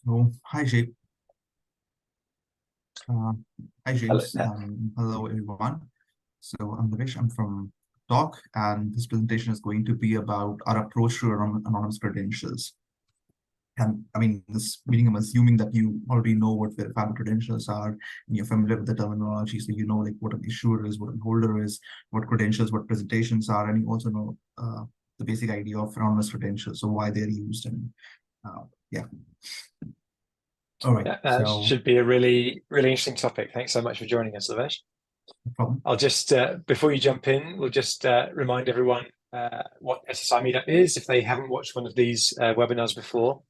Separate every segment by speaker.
Speaker 1: So, hi, Jake. Hi,
Speaker 2: Hello.
Speaker 1: James. Hello, everyone. So, I'm Lovesh. I'm from Talk, and this presentation is going to be about our approach to anonymous credentials. And I mean, this meeting, I'm assuming that you already know what verifiable credentials are, and you're familiar with the terminology, so you know like what an issuer is, what a holder is, what credentials, what presentations are, and you also know the basic idea of anonymous credentials, so why they're used, and yeah. All right.
Speaker 2: Yeah, that should be a really interesting topic. Thanks so much for joining us, Lovesh.
Speaker 1: No problem.
Speaker 2: I'll just, before you jump in, we'll just remind everyone what SSI Meetup is if they haven't watched one of these webinars before.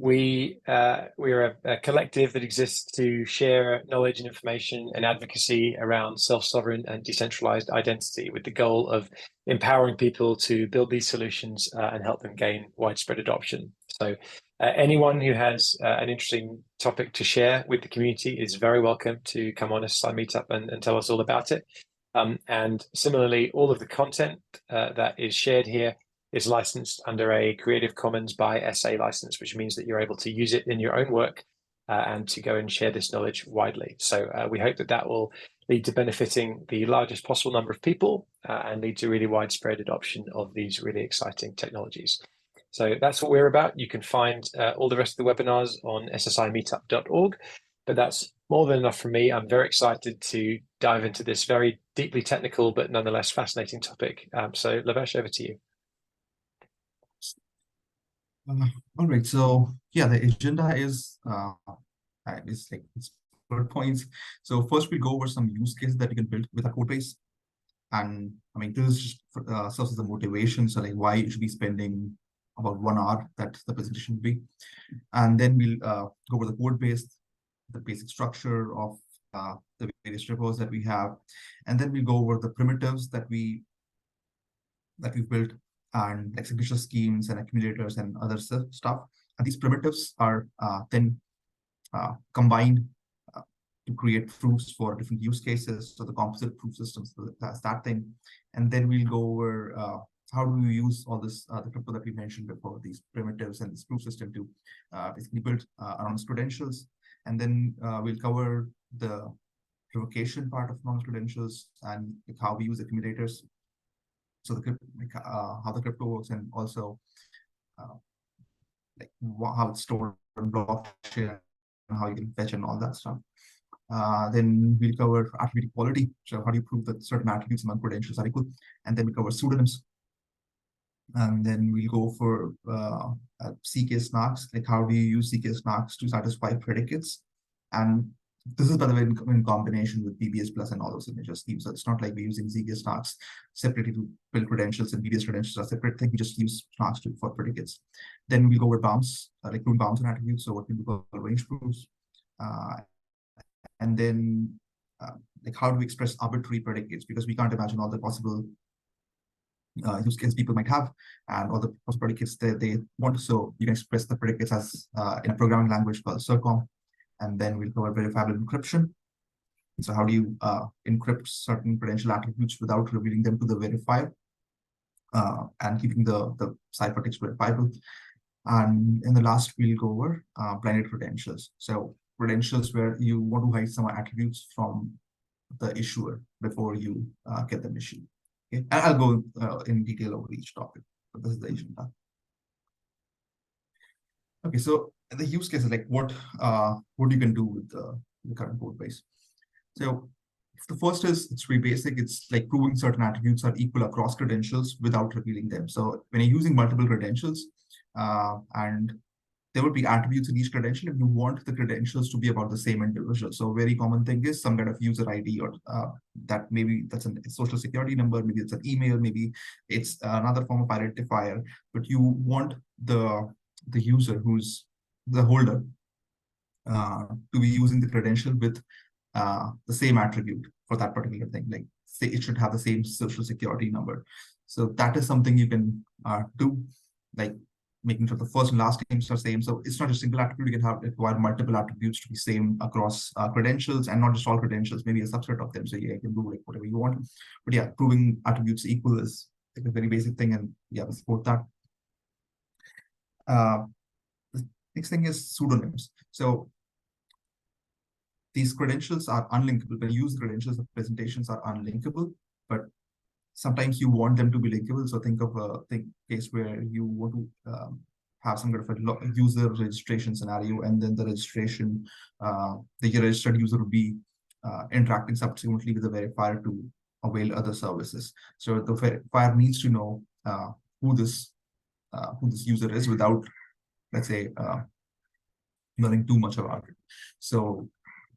Speaker 2: We're a collective that exists to share knowledge and information and advocacy around self-sovereign and decentralized identity with the goal of empowering people to build these solutions and help them gain widespread adoption. So anyone who has an interesting topic to share with the community is very welcome to come on SSI Meetup and tell us all about it. And similarly, all of the content that is shared here is licensed under a Creative Commons by SA license, which means that you're able to use it in your own work and to go and share this knowledge widely. So we hope that that will lead to benefiting the largest possible number of people and lead to really widespread adoption of these really exciting technologies. So that's what we're about. You can find all the rest of the webinars on ssimeetup.org, but that's more than enough for me. I'm very excited to dive into this very deeply technical, but nonetheless fascinating topic. So Lovesh, over to you.
Speaker 1: All right, so yeah, the agenda is like it's bullet points. So first we go over some use cases that we can build with a code base, and I mean this is just serves as a motivation. So like why you should be spending about 1 hour that the presentation will be, and then we'll go over the code base, the basic structure of the various repos that we have, and then we'll go over the primitives that we've built, and like signature schemes and accumulators and other stuff. And these primitives are then combined to create proofs for different use cases. So the composite proof systems, that's that thing. And then we'll go over how do we use all this, the crypto that we mentioned before, these primitives and this proof system to basically build anonymous credentials. And then we'll cover the revocation part of anonymous credentials and like how we use accumulators. So the how the crypto works, and also like how it's stored on blockchain and how you can fetch and all that stuff. Then we'll cover attribute equality. So how do you prove that certain attributes among credentials are equal? And then we cover pseudonyms. And then we'll go for ZK-SNARKs, like how do you use ZK-SNARKs to satisfy predicates? And this is, by the way, in combination with PBS Plus and all those signature schemes. So it's not like we're using ZK-SNARKs separately to build credentials, and PBS credentials are separate thing. We just use SNARKs for predicates. Then we'll go over bounds, like prove bounds and attributes. So what we call range proofs. And then like how do we express arbitrary predicates? Because we can't imagine all the possible use cases people might have and all the possible predicates that they want. So you can express the predicates as in a programming language called Circom. And then we'll cover verifiable encryption. So how do you encrypt certain credential attributes without revealing them to the verifier and keeping the ciphertext verifiable? And in the last, we'll go over blinded credentials. So credentials where you want to hide some attributes from the issuer before you get them issued. Okay, and I'll go in detail over each topic, but this is the agenda. Okay, so the use case is like what you can do with the current code base. So the first is, it's really basic. It's like proving certain attributes are equal across credentials without revealing them. So when you're using multiple credentials, and there will be attributes in each credential, if you want the credentials to be about the same individual. So a very common thing is some kind of user ID, or that maybe that's a social security number, maybe it's an email, maybe it's another form of identifier, but you want the user who's the holder to be using the credential with the same attribute for that particular thing. Like say it should have the same social security number. So that is something you can do, like making sure the first and last names are same. So it's not just a single attribute. You can require multiple attributes to be same across credentials, and not just all credentials, maybe a subset of them. So yeah, you can do like whatever you want. But yeah, proving attributes equal is like a very basic thing, and yeah, we support that. Next thing is pseudonyms. So these credentials are unlinkable. When you use credentials, the presentations are unlinkable, but sometimes you want them to be linkable. So think of a case where you want to have some kind of a user registration scenario, and then the registration, the registered user will be interacting subsequently with the verifier to avail other services. So the verifier needs to know who this user is without, let's say, learning too much about it. So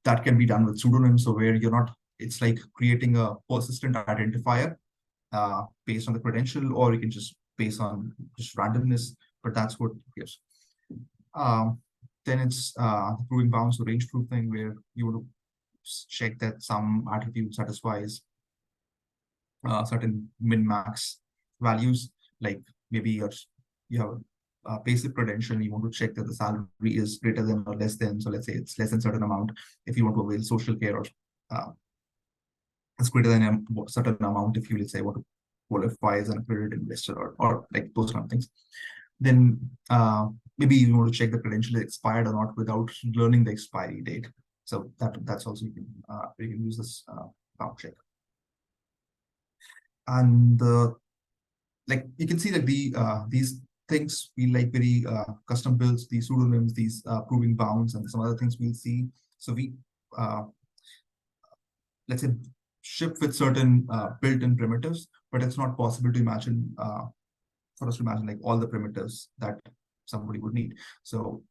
Speaker 1: that can be done with pseudonyms. So where you're not, it's like creating a persistent identifier based on the credential, or you can just based on just randomness, but that's what it gives. Then it's the proving bounds, the range proof thing, where you want to check that some attribute satisfies certain min-max values, like maybe you have a basic credential, you want to check that the salary is greater than or less than, so let's say it's less than a certain amount. If you want to avail social care, or it's greater than a certain amount if you, let's say, want to qualify as an accredited investor, or like those kind of things. Then maybe you want to check the credential is expired or not without learning the expiry date. So that's also you can use this bound check. And like you can see that these things feel like very custom builds, these pseudonyms, these proving bounds, and some other things we'll see. So we let's say ship with certain built-in primitives, but it's not possible to imagine for us to imagine like all the primitives that somebody would need. So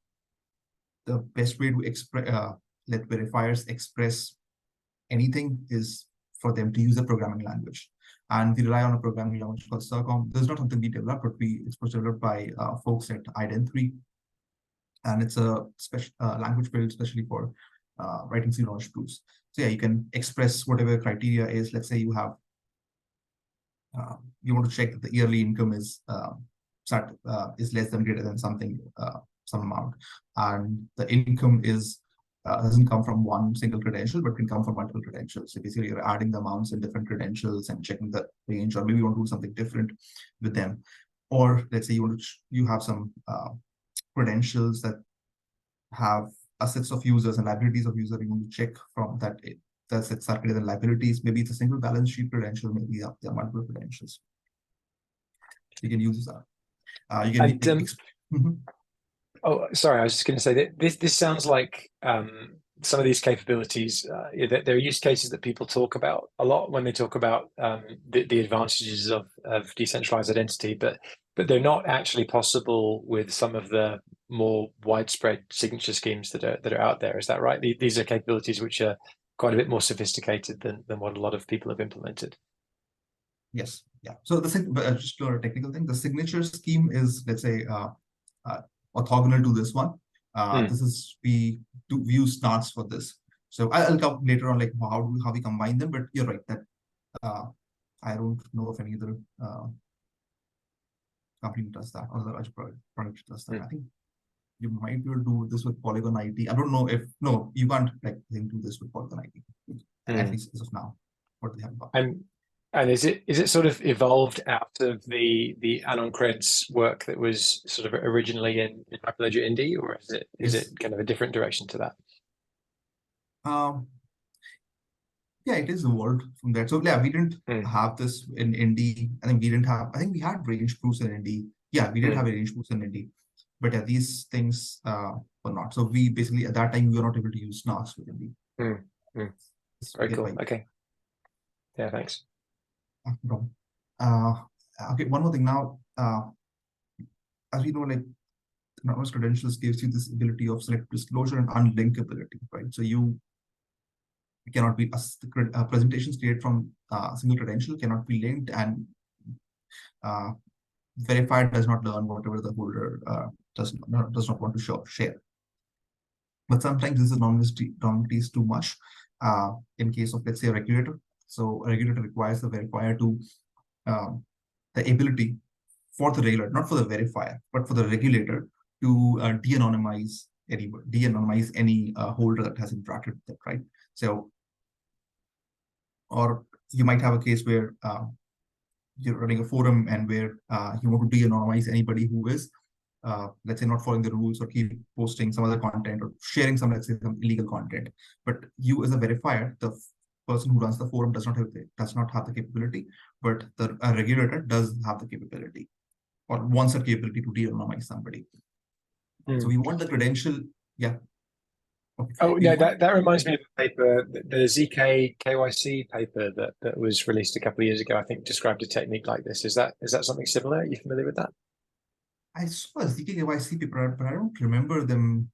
Speaker 1: the best way to express let verifiers express anything is for them to use a programming language. And we rely on a programming language called Circom. This is not something we developed, but it was developed by folks at ident3. And it's a special language built especially for writing zero-knowledge proofs. So yeah, you can express whatever criteria is. Let's say you have, you want to check that the yearly income is less than greater than something, some amount, and the income is doesn't come from one single credential, but can come from multiple credentials. So basically, you're adding the amounts in different credentials and checking the range, or maybe you want to do something different with them. Or let's say you have some credentials that have assets of users and liabilities of users. You want to check from that the assets are greater than liabilities. Maybe it's a single balance sheet credential. Maybe there are multiple credentials. You can use that. You can.
Speaker 2: Oh, sorry. I was just going to say that this sounds like some of these capabilities. There are use cases that people talk about a lot when they talk about the advantages of decentralized identity, but they're not actually possible with some of the more widespread signature schemes that are out there. Is that right? These are capabilities which are quite a bit more sophisticated than what a lot of people have implemented.
Speaker 1: Yes. Yeah. So just a technical thing. The signature scheme is, let's say, orthogonal to this one. This is we use SNARKs for this. So I'll come later on like how we combine them. But you're right that I don't know of any other company that does that, or the product does that. I think you might be able to do this with Polygon IT. I don't know if you can't like do this with Polygon IT, at least as of now. What they have about.
Speaker 2: And is it sort of evolved out of the AnonCreds work that was sort of originally in Hyperledger Indy, or is it kind of a different direction to that?
Speaker 1: Yeah, it is evolved from that. So yeah, we didn't have this in Indy. I think we had range proofs in Indy. Yeah, we did have a range proofs in Indy, but yeah, these things were not. So we basically at that time we were not able to use SNARKs with Indy.
Speaker 2: Very cool. Okay. Yeah, thanks.
Speaker 1: Okay, one more thing now. As we know, like anonymous credentials gives you this ability of select disclosure and unlinkability, right? So you cannot be presentations created from a single credential cannot be linked, and verified does not learn whatever the holder does not want to share. But sometimes this anonymity is too much. In case of, let's say, a regulator. So a regulator requires the verifier to the ability for the regulator, not for the verifier, but for the regulator to de-anonymize any holder that has interacted with it, right? So, or you might have a case where you're running a forum and where you want to de-anonymize anybody who is let's say, not following the rules or keep posting some other content or sharing some, let's say, some illegal content. But you as a verifier, the person who runs the forum does not have the capability, but the regulator does have the capability, or wants a capability to de-anonymize somebody. So we want the credential. Yeah. Okay.
Speaker 2: Oh, no, that reminds me of the paper, the ZK KYC paper that was released a couple of years ago, I think described a technique like this. Is that something similar? Are you familiar with that?
Speaker 1: I saw a ZK KYC paper, but I don't remember them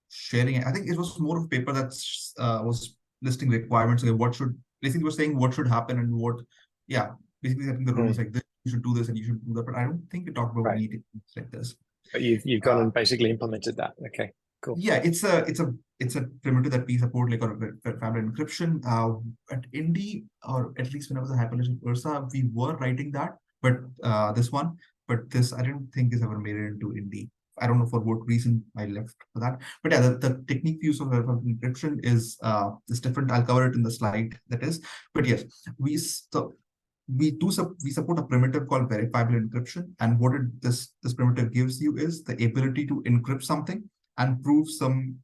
Speaker 1: sharing it. I think it was more of a paper that was listing requirements. Okay, basically was saying what should happen and what, basically setting the rules like this, you should do this and you should do that. But I don't think it talked about anything like this.
Speaker 2: But you've gone and basically implemented that. Okay, cool.
Speaker 1: Yeah, it's a primitive that we support, like, or verifiable encryption. At Indy, or at least when I was a Hyperledger Ursa, we were writing that, but this I don't think is ever made it into Indy. I don't know for what reason I left for that. But yeah, the technique use of verifiable encryption is different. I'll cover it in the slide that is. But yes, we support a primitive called verifiable encryption, and what this primitive gives you is the ability to encrypt something and prove some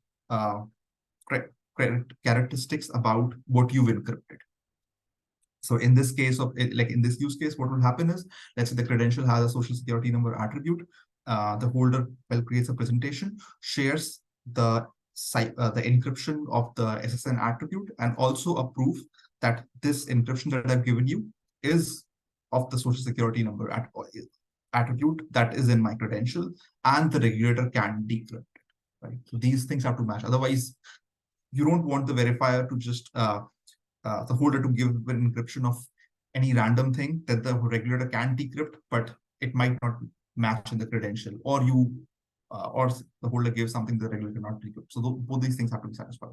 Speaker 1: characteristics about what you've encrypted. So in this case in this use case, what will happen is, let's say the credential has a social security number attribute. The holder creates a presentation, shares the encryption of the SSN attribute, and also a proof that this encryption that I've given you is of the social security number attribute that is in my credential, and the regulator can decrypt it. Right? So these things have to match. Otherwise, you don't want the verifier to just the holder to give an encryption of any random thing that the regulator can decrypt, but it might not match in the credential, or or the holder gives something the regulator cannot decrypt. So both these things have to be satisfied.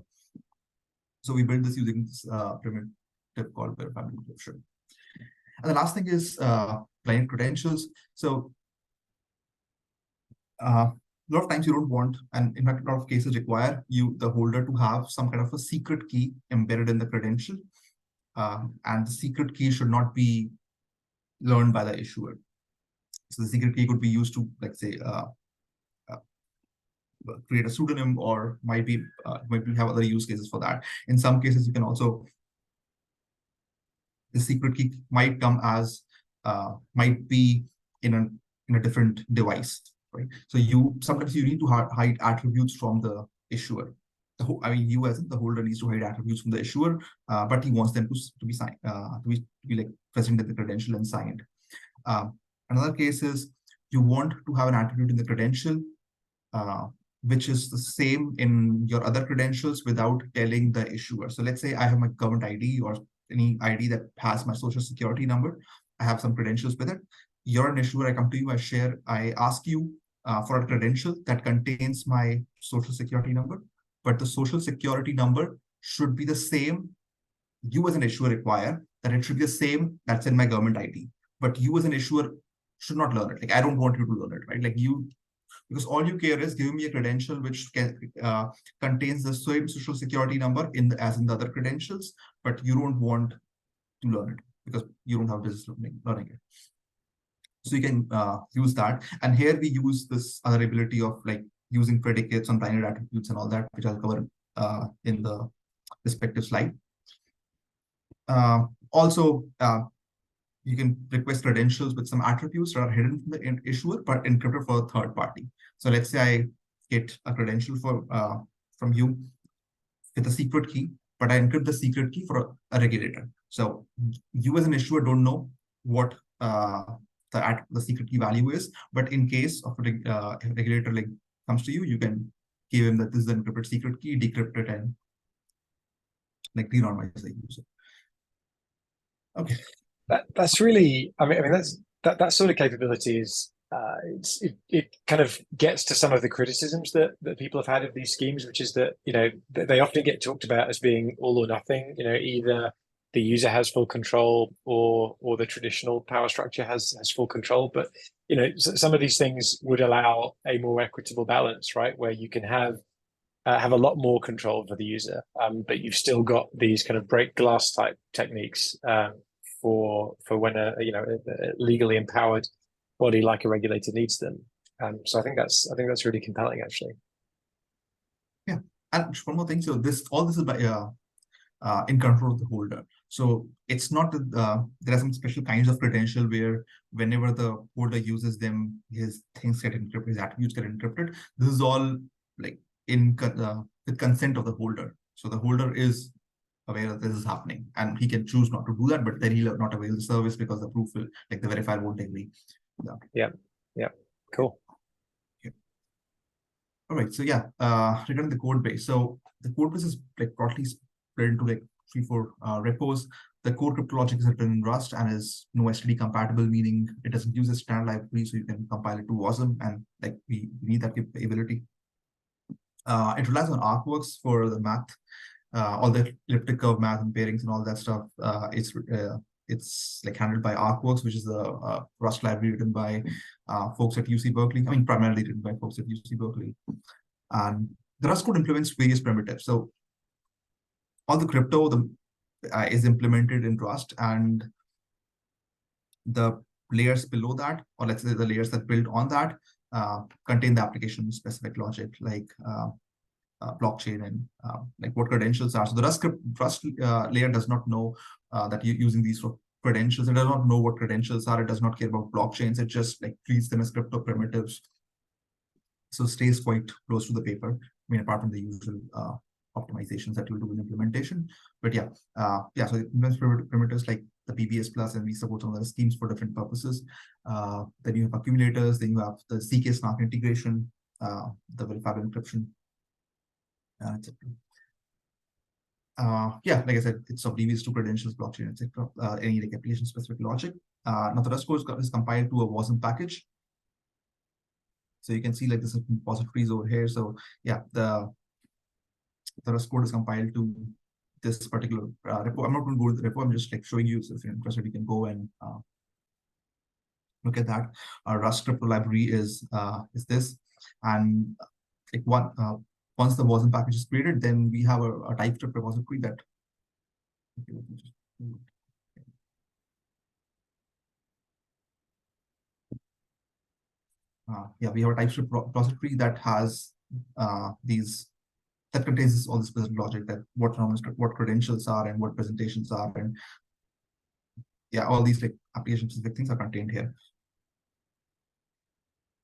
Speaker 1: So we build this using this primitive called verifiable encryption. And the last thing is client credentials. So a lot of times you don't want, and in fact, a lot of cases require the holder to have some kind of a secret key embedded in the credential. And the secret key should not be learned by the issuer. So the secret key could be used to, let's say, create a pseudonym, or might have other use cases for that. In some cases, you can also, the secret key might come as, might be in a different device. Right? So sometimes you need to hide attributes from the issuer. You as the holder needs to hide attributes from the issuer, but he wants them to be signed, to be like present in the credential and signed. Another case is you want to have an attribute in the credential, which is the same in your other credentials without telling the issuer. So let's say I have my government ID or any ID that has my social security number. I have some credentials with it. You're an issuer. I come to you. I ask you for a credential that contains my social security number, but the social security number should be the same. You as an issuer require that it should be the same that's in my government ID, but you as an issuer should not learn it. Like, I don't want you to learn it, right? Like because all you care is giving me a credential which contains the same social security number as in the other credentials, but you don't want to learn it because you don't have business learning it. So you can use that. And here we use this other ability of like using predicates on binary attributes and all that, which I'll cover in the respective slide. Also, you can request credentials with some attributes that are hidden from the issuer, but encrypted for a third party. So let's say I get a credential from you with a secret key, but I encrypt the secret key for a regulator. So you as an issuer don't know what the secret key value is, but in case of a regulator like comes to you, you can give him that this is the encrypted secret key, decrypt it, and like de-anonymize the user. Okay.
Speaker 2: That's really, I mean that sort of capability is it kind of gets to some of the criticisms that people have had of these schemes, which is that they often get talked about as being all or nothing. Either the user has full control or the traditional power structure has full control. But some of these things would allow a more equitable balance, right, where you can have a lot more control for the user, but you've still got these kind of break glass type techniques for when a legally empowered body like a regulator needs them. So I think that's really compelling, actually.
Speaker 1: Yeah, and one more thing. So all this is by in control of the holder. So it's not there are some special kinds of credential where whenever the holder uses them, his things get encrypted, his attributes get encrypted. This is all like with consent of the holder. So the holder is aware that this is happening, and he can choose not to do that, but then he'll not avail the service because the proof will, like the verifier won't agree.
Speaker 2: Yeah. Cool.
Speaker 1: Yeah. All right. So yeah, regarding the code base. So the code base is like broadly split into like 3-4 repos. The core crypto logic is written in Rust and is no STD compatible, meaning it doesn't use a standard library, so you can compile it to WASM, and like we need that capability. It relies on artworks for the math, all the elliptic curve math and pairings and all that stuff. It's like handled by artworks, which is the Rust library written by folks at UC Berkeley. I mean, primarily written by folks at UC Berkeley. And the Rust code implements various primitives. So all the crypto is implemented in Rust, and the layers below that, or let's say the layers that build on that, contain the application-specific logic, like blockchain and like what credentials are. So the Rust layer does not know that you're using these for credentials. It does not know what credentials are. It does not care about blockchains. It just like treats them as crypto primitives. So stays quite close to the paper. I mean, apart from the usual optimizations that you'll do in implementation. But yeah, so it implements primitives like the BBS plus, and we support some other schemes for different purposes. Then you have accumulators, then you have the ZK-SNARK integration, the verifiable encryption, etc. Yeah, like I said, it's oblivious to credentials, blockchain, etc. Any like application-specific logic. Now the Rust code is compiled to a WASM package. So you can see like this repositories over here. So yeah, the Rust code is compiled to this particular repo. I'm not going to go to the repo. I'm just like showing you. So if you're interested, you can go and look at that. Our Rust crypto library is this, and like once the WASM package is created, then we have a TypeScript repository that. Yeah, we have a TypeScript repository that has that contains all this specific logic, that what credentials are and what presentations are, and yeah, all these like application specific things are contained here.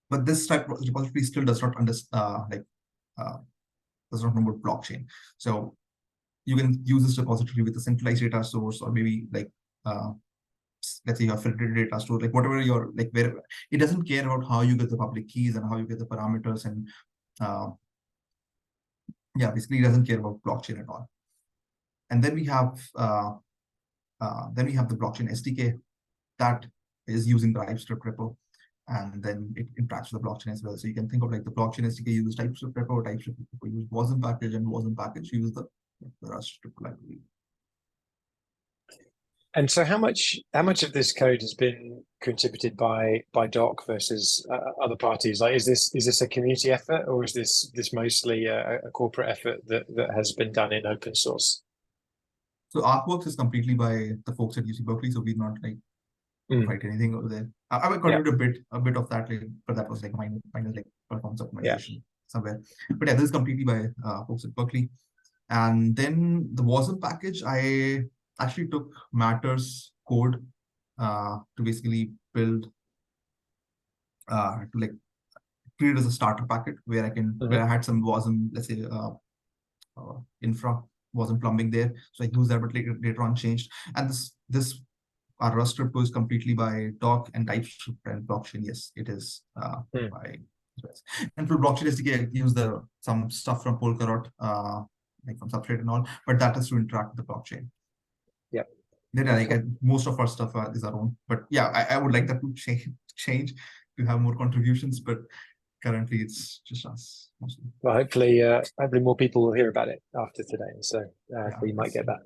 Speaker 1: But this type of repository still does not understand does not know about blockchain. So you can use this repository with a centralized data source, or maybe like let's say you have filtered data store, like whatever you're like, where it doesn't care about how you get the public keys and how you get the parameters, and yeah, basically it doesn't care about blockchain at all. And then we have the blockchain SDK that is using the TypeScript repo, and then it interacts with the blockchain as well. So you can think of like the blockchain SDK uses TypeScript repo, TypeScript repo use WASM package, and WASM package uses the Rust library.
Speaker 2: And so how much of this code has been contributed by Doc versus other parties? Like, is this a community effort, or is this mostly a corporate effort that has been done in open source?
Speaker 1: So artworks is completely by the folks at UC Berkeley, so we're not like write anything over there. I will contribute a bit of that, like, but that was like minor like performance optimization somewhere. But yeah, this is completely by folks at Berkeley. And then the WASM package, I actually took Matter's code to basically build to like create as a starter packet where I can where I had some WASM, let's say infra wasn't plumbing there, so I used that, but later on changed. And this our Rust repo is completely by Doc and TypeScript and blockchain. Yes, it is by. And for blockchain SDK, I use some stuff from Polkadot, like from Substrate and all, but that is to interact with the blockchain.
Speaker 2: Yeah.
Speaker 1: Then like most of our stuff is our own, but yeah, I would like that to change to have more contributions, but currently it's just us mostly.
Speaker 2: Well, hopefully more people will hear about it after today, so you might get that.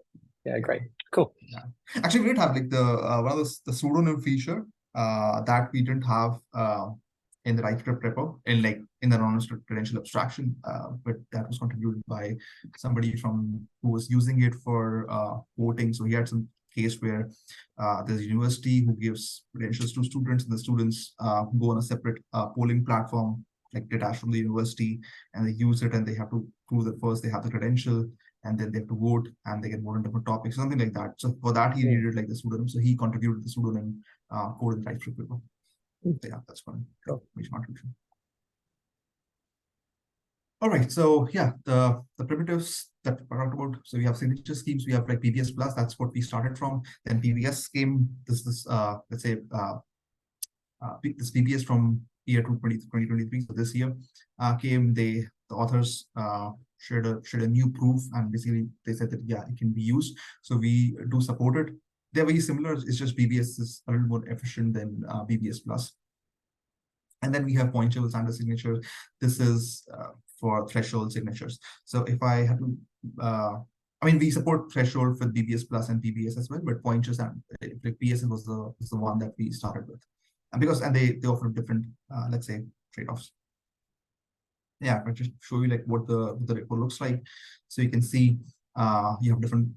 Speaker 2: Yeah, great, cool.
Speaker 1: Yeah. Actually, we didn't have like one of the pseudonym feature that we didn't have in the TypeScript repo, in the non-restricted credential abstraction, but that was contributed by somebody who was using it for voting. So he had some case where there's a university who gives credentials to students, and the students go on a separate polling platform, like detached from the university, and they use it, and they have to prove that first they have the credential, and then they have to vote, and they can vote on different topics, something like that. So for that, he needed like the pseudonym, so he contributed the pseudonym code in the TypeScript paper. So yeah, that's one major contribution. All right, so yeah, the primitives that I talked about. So we have signature schemes, we have like PBS plus, that's what we started from. Then PBS came, this let's say this PBS from year 2023. So this year came, the authors shared a new proof, and basically they said that yeah, it can be used. So we do support it. They're very similar. It's just PBS is a little more efficient than PBS plus. And then we have pointers and the signature. This is for threshold signatures. So if I had to, I mean, we support threshold for BBS plus and PBS as well, but pointers and like PS was the one that we started with, and because they offer different let's say trade-offs. Yeah, I'll just show you like what the report looks like. So you can see you have different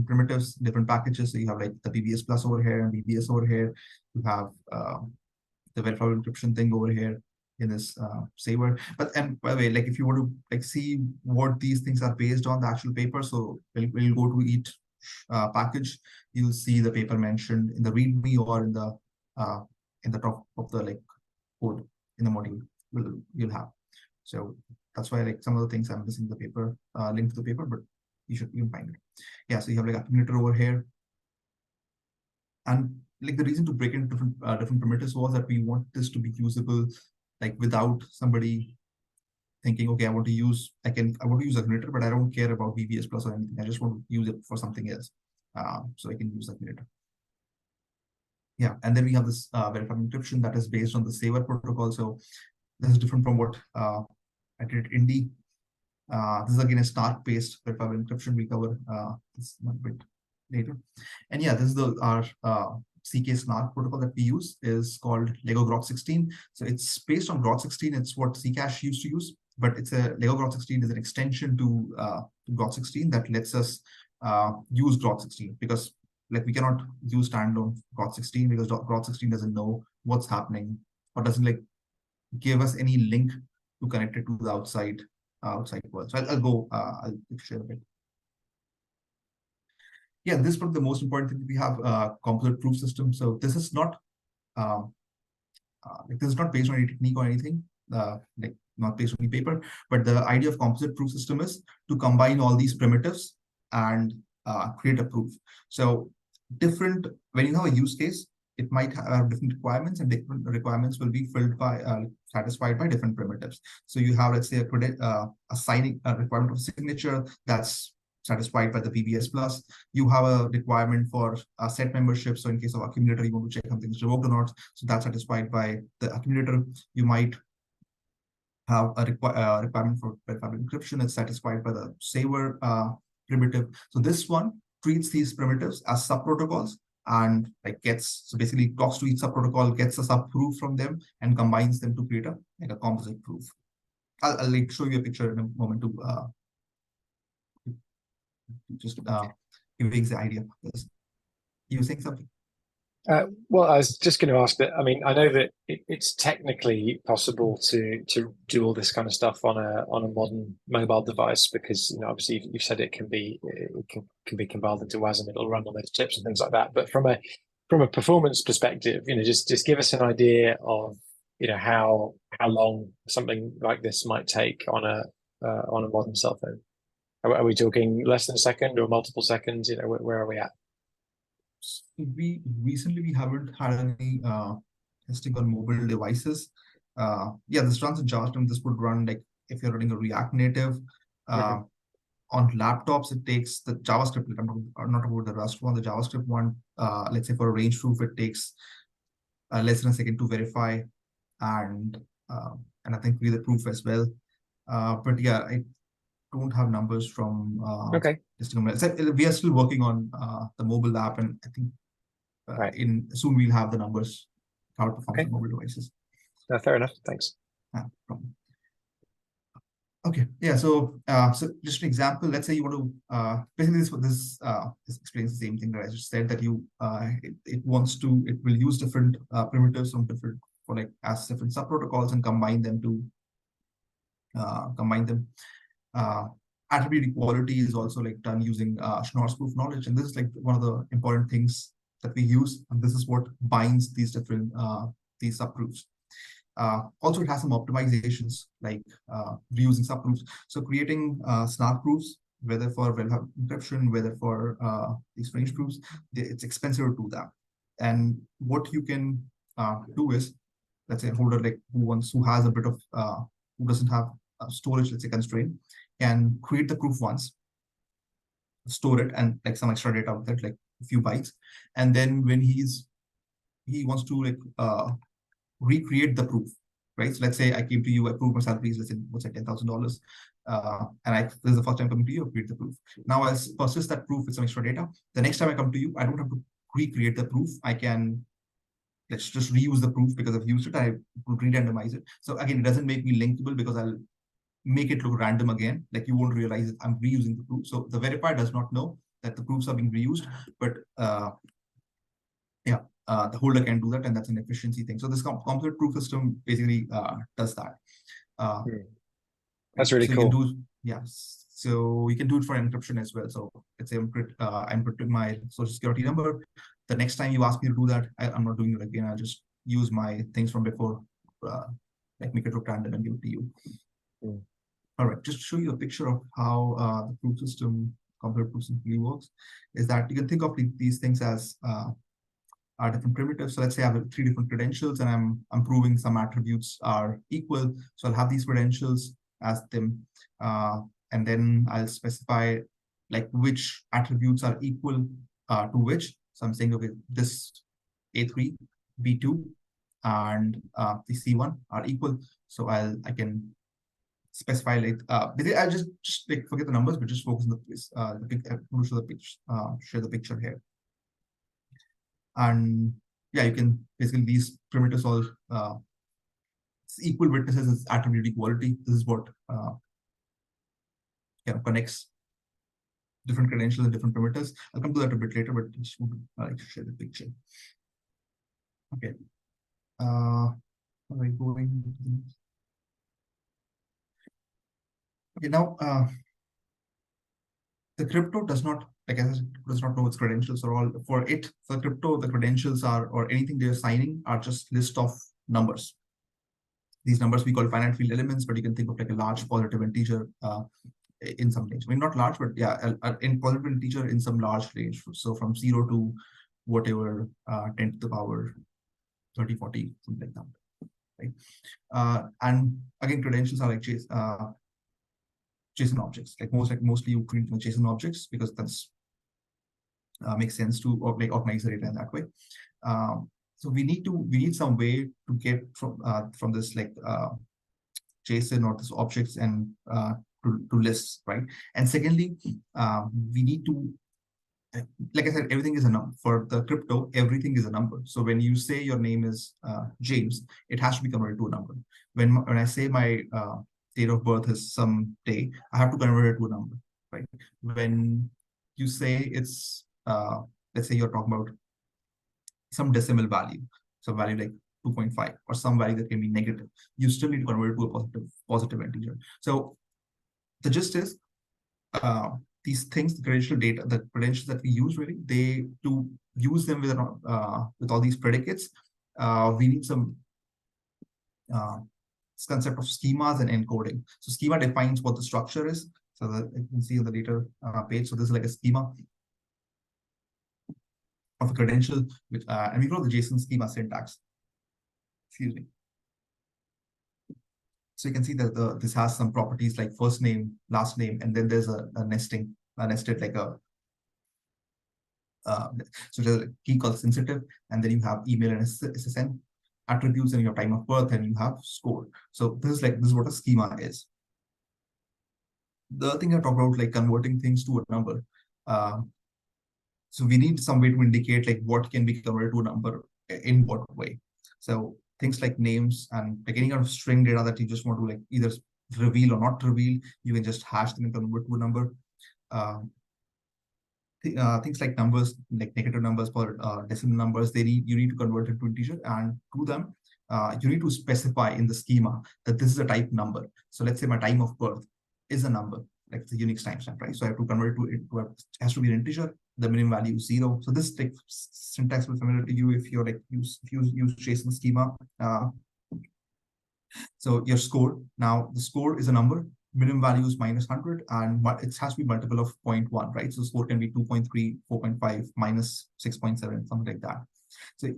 Speaker 1: primitives, different packages. So you have like the BBS plus over here and BBS over here. You have the verifiable encryption thing over here in this saver. But and by the way, like if you want to like see what these things are based on, the actual paper, so we'll go to each package. You'll see the paper mentioned in the README or in the top of the like code in the module you'll have. So that's why like some of the things I'm missing the paper link to the paper, but you can find it. Yeah, so you have like accumulator over here. And like the reason to break into different primitives was that we want this to be usable, like without somebody thinking, okay, I want to use accumulator, but I don't care about BBS plus or anything. I just want to use it for something else. So I can use accumulator. Yeah, and then we have this verifiable encryption that is based on the saver protocol. So this is different from what I did at Indy. This is again a SNARK-based verifiable encryption. We cover this a bit later. And yeah, this is our ZK-SNARK protocol that we use, is called Lego Grok 16. So it's based on Grok 16. It's what Zcash used to use, but it's a Lego Grok 16 is an extension to Grok 16 that lets us use Grok 16, because like we cannot use standalone Grok 16 because Grok 16 doesn't know what's happening or doesn't like give us any link to connect it to the outside world. So I'll share a bit. Yeah, this is probably the most important thing. We have a composite proof system. So this is not this is not based on any technique or anything, like not based on any paper, but the idea of composite proof system is to combine all these primitives and create a proof. So when you have a use case, it might have different requirements, and different requirements will be filled by satisfied by different primitives. So you have, let's say, a requirement of signature that's satisfied by the PBS plus. You have a requirement for a set membership. So in case of accumulator, you want to check something is revoked or not. So that's satisfied by the accumulator. You might have a requirement for verifiable encryption. It's satisfied by the saver primitive. So this one treats these primitives as subprotocols, and like so basically talks to each subprotocol, gets a subproof from them, and combines them to create a composite proof. I'll like show you a picture in a moment to just giving the idea of this. You were saying something?
Speaker 2: Well, I was just going to ask that. I mean, I know that it's technically possible to do all this kind of stuff on a modern mobile device, because obviously you've said it can be compiled into WASM. It'll run on those chips and things like that. But from a performance perspective, just give us an idea of how long something like this might take on a modern cell phone. Are we talking less than a second or multiple seconds? Where are we at?
Speaker 1: We haven't had any testing on mobile devices. Yeah, this runs in JavaScript. This would run like if you're running a React Native. On laptops, it takes the JavaScript. I'm not about the Rust one. The JavaScript one, let's say for a range proof, it takes less than a second to verify, and I think we the proof as well. But yeah, I don't have numbers from we are still working on the mobile app, and I think soon we'll have the numbers how it performs on mobile devices.
Speaker 2: Fair enough. Thanks.
Speaker 1: Okay, Okay, yeah. So, so just an example. Let's say you want to basically this explains the same thing that I just said, that you it will use different primitives from different as different subprotocols and combine them to combine them. Attribute equality is also done using Schnorr's proof knowledge, and this is one of the important things that we use, and this is what binds these different these subproofs. Also, it has some optimizations like reusing subproofs. So creating SNARK proofs, whether for encryption, whether for these range proofs, it's expensive to do that. And what you can do is, let's say a holder who has a bit of who doesn't have storage, let's say constraint, can create the proof once, store it, and some extra data with it, a few bytes, and then when he wants to recreate the proof, right? So let's say I came to you, I proved my salary is, let's say, what's that, $10,000, and this is the first time coming to you, I create the proof. Now I'll persist that proof with some extra data. The next time I come to you, I don't have to recreate the proof. I can let's just reuse the proof because I've used it. I could re-randomize it. So again, it doesn't make me linkable because I'll make it look random again. You won't realize it. I'm reusing the proof. So the verifier does not know that the proofs are being reused, but the holder can do that, and that's an efficiency thing. So this composite proof system basically does that.
Speaker 2: That's really cool.
Speaker 1: So you can do it for encryption as well. So let's say I'm encrypting my social security number. The next time you ask me to do that, I'm not doing it again. I'll just use my things from before, make it look random and give it to you. All right, just to show you a picture of how the proof system, composite proof system really works, is that you can think of these things as are different primitives. So let's say I have 3 different credentials, and I'm proving some attributes are equal. So I'll have these credentials as them, and then I'll specify which attributes are equal to which. So I'm saying, okay, this A3, B2, and the C1 are equal. So I can specify I'll just forget the numbers, but just focus on share the picture here. And yeah, you can basically these primitives all equal witnesses is attribute equality. This is what connects different credentials and different primitives. I'll come to that a bit later, but I just want to share the picture. Okay. Are we going? Okay, now the crypto does not, does not know its credentials or all. For crypto, the credentials or anything they're signing are just list of numbers. These numbers we call finite field elements, but you can think of a large positive integer in some range. I mean, not large, but yeah, in positive integer in some large range. So from 0 to whatever 10 to the power 30, 40, something like that. Right? And again, credentials are JSON objects. Mostly you create JSON objects because that's makes sense to organize the data in that way. So we need some way to get from this JSON or this objects and to lists, right? And secondly, we need to, like I said, everything is a number. For the crypto, everything is a number. So when you say your name is James, it has to be converted to a number. When I say my date of birth is some day, I have to convert it to a number, right? When you say it's, let's say you're talking about some decimal value, some value like 2.5 or some value that can be negative, you still need to convert it to a positive integer. So the gist is these things, the credentials that we use, really, to use them with all these predicates, we need some this concept of schemas and encoding. So schema defines what the structure is. So that you can see on the later page. So this is like a schema of a credential, which and we call the JSON schema syntax. Excuse me. So you can see that this has some properties like first name, last name, and then there's a nested so there's a key called sensitive, and then you have email and SSN attributes, and your time of birth, and you have score. So this is what a schema is. The other thing I talked about, converting things to a number. So we need some way to indicate what can be converted to a number in what way. So things like names and any kind of string data that you just want to either reveal or not reveal. You can just hash them and convert to a number. Things like numbers, like negative numbers for decimal numbers, you need to convert it to integer, and to them, you need to specify in the schema that this is a type number. So let's say my time of birth is a number, like the Unix timestamp, right? So I have to convert it it has to be an integer. The minimum value is 0. So this like syntax will be familiar to you if you're like use JSON schema. So your score, now the score is a number, minimum value is -100, and it has to be multiple of 0.1, right? So score can be 2.3, 4.5, -6.7, something like that. So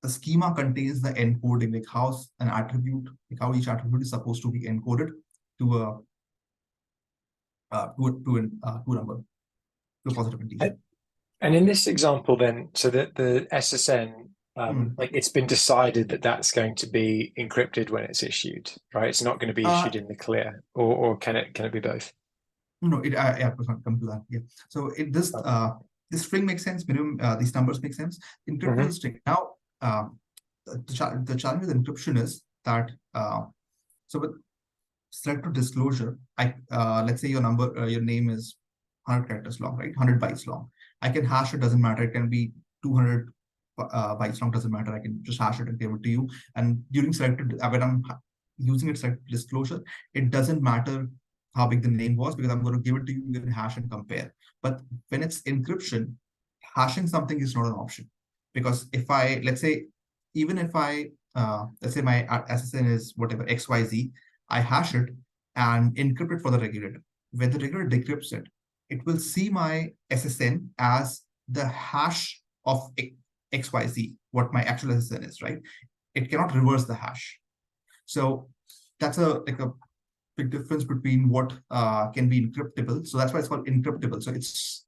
Speaker 1: the schema contains the encoding, like how an attribute, like how each attribute is supposed to be encoded to a number, to a positive integer.
Speaker 2: And in this example, then, so that the SSN, like it's been decided that that's going to be encrypted when it's issued, right? It's not going to be issued in the clear, or can it be both?
Speaker 1: No, yeah, of course, I'll come to that. Yeah. So this string makes sense. Minimum, these numbers make sense. Encrypted string. Now, the challenge with encryption is that so with selective disclosure, let's say your name is 100 characters long, right? 100 bytes long. I can hash it, doesn't matter. It can be 200 bytes long, doesn't matter. I can just hash it and give it to you. And during when I'm using it selective disclosure, it doesn't matter how big the name was, because I'm going to give it to you, you can hash and compare. But when it's encryption, hashing something is not an option. Because if I, let's say, even if I, let's say my SSN is whatever, XYZ, I hash it and encrypt it for the regulator. When the regulator decrypts it, it will see my SSN as the hash of XYZ, what my actual SSN is, right? It cannot reverse the hash. So that's a big difference between what can be encryptable. So that's why it's called encryptable. So it's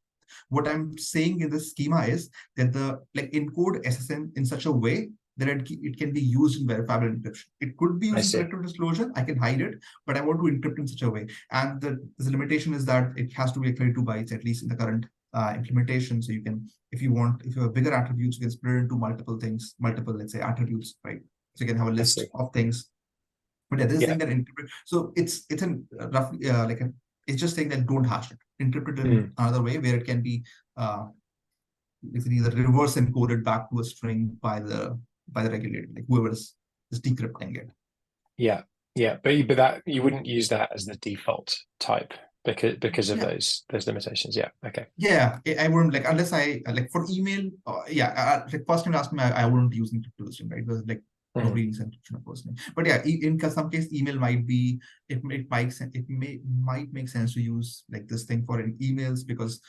Speaker 1: what I'm saying in this schema is that encode SSN in such a way that it can be used in verifiable encryption. It could be used in selective disclosure. I can hide it, but I want to encrypt in such a way. And the limitation is that it has to be 32 bytes, at least in the current implementation. So you can, if you have bigger attributes, you can split it into multiple things, let's say, attributes, right? So you can have a list of things. But yeah, this thing that encrypted. So it's roughly it's just saying that don't hash it. Encrypt it in another way where it can be either reverse encoded back to a string by the regulator, like whoever is decrypting it.
Speaker 2: Yeah, but that you wouldn't use that as the default type because of those limitations. Yeah, okay.
Speaker 1: Yeah, I wouldn't unless I for email. First time ask me, I wouldn't use encrypted string, right? Because nobody uses encryption personally. But yeah, in some case, email might be it might make sense to use this thing for emails, because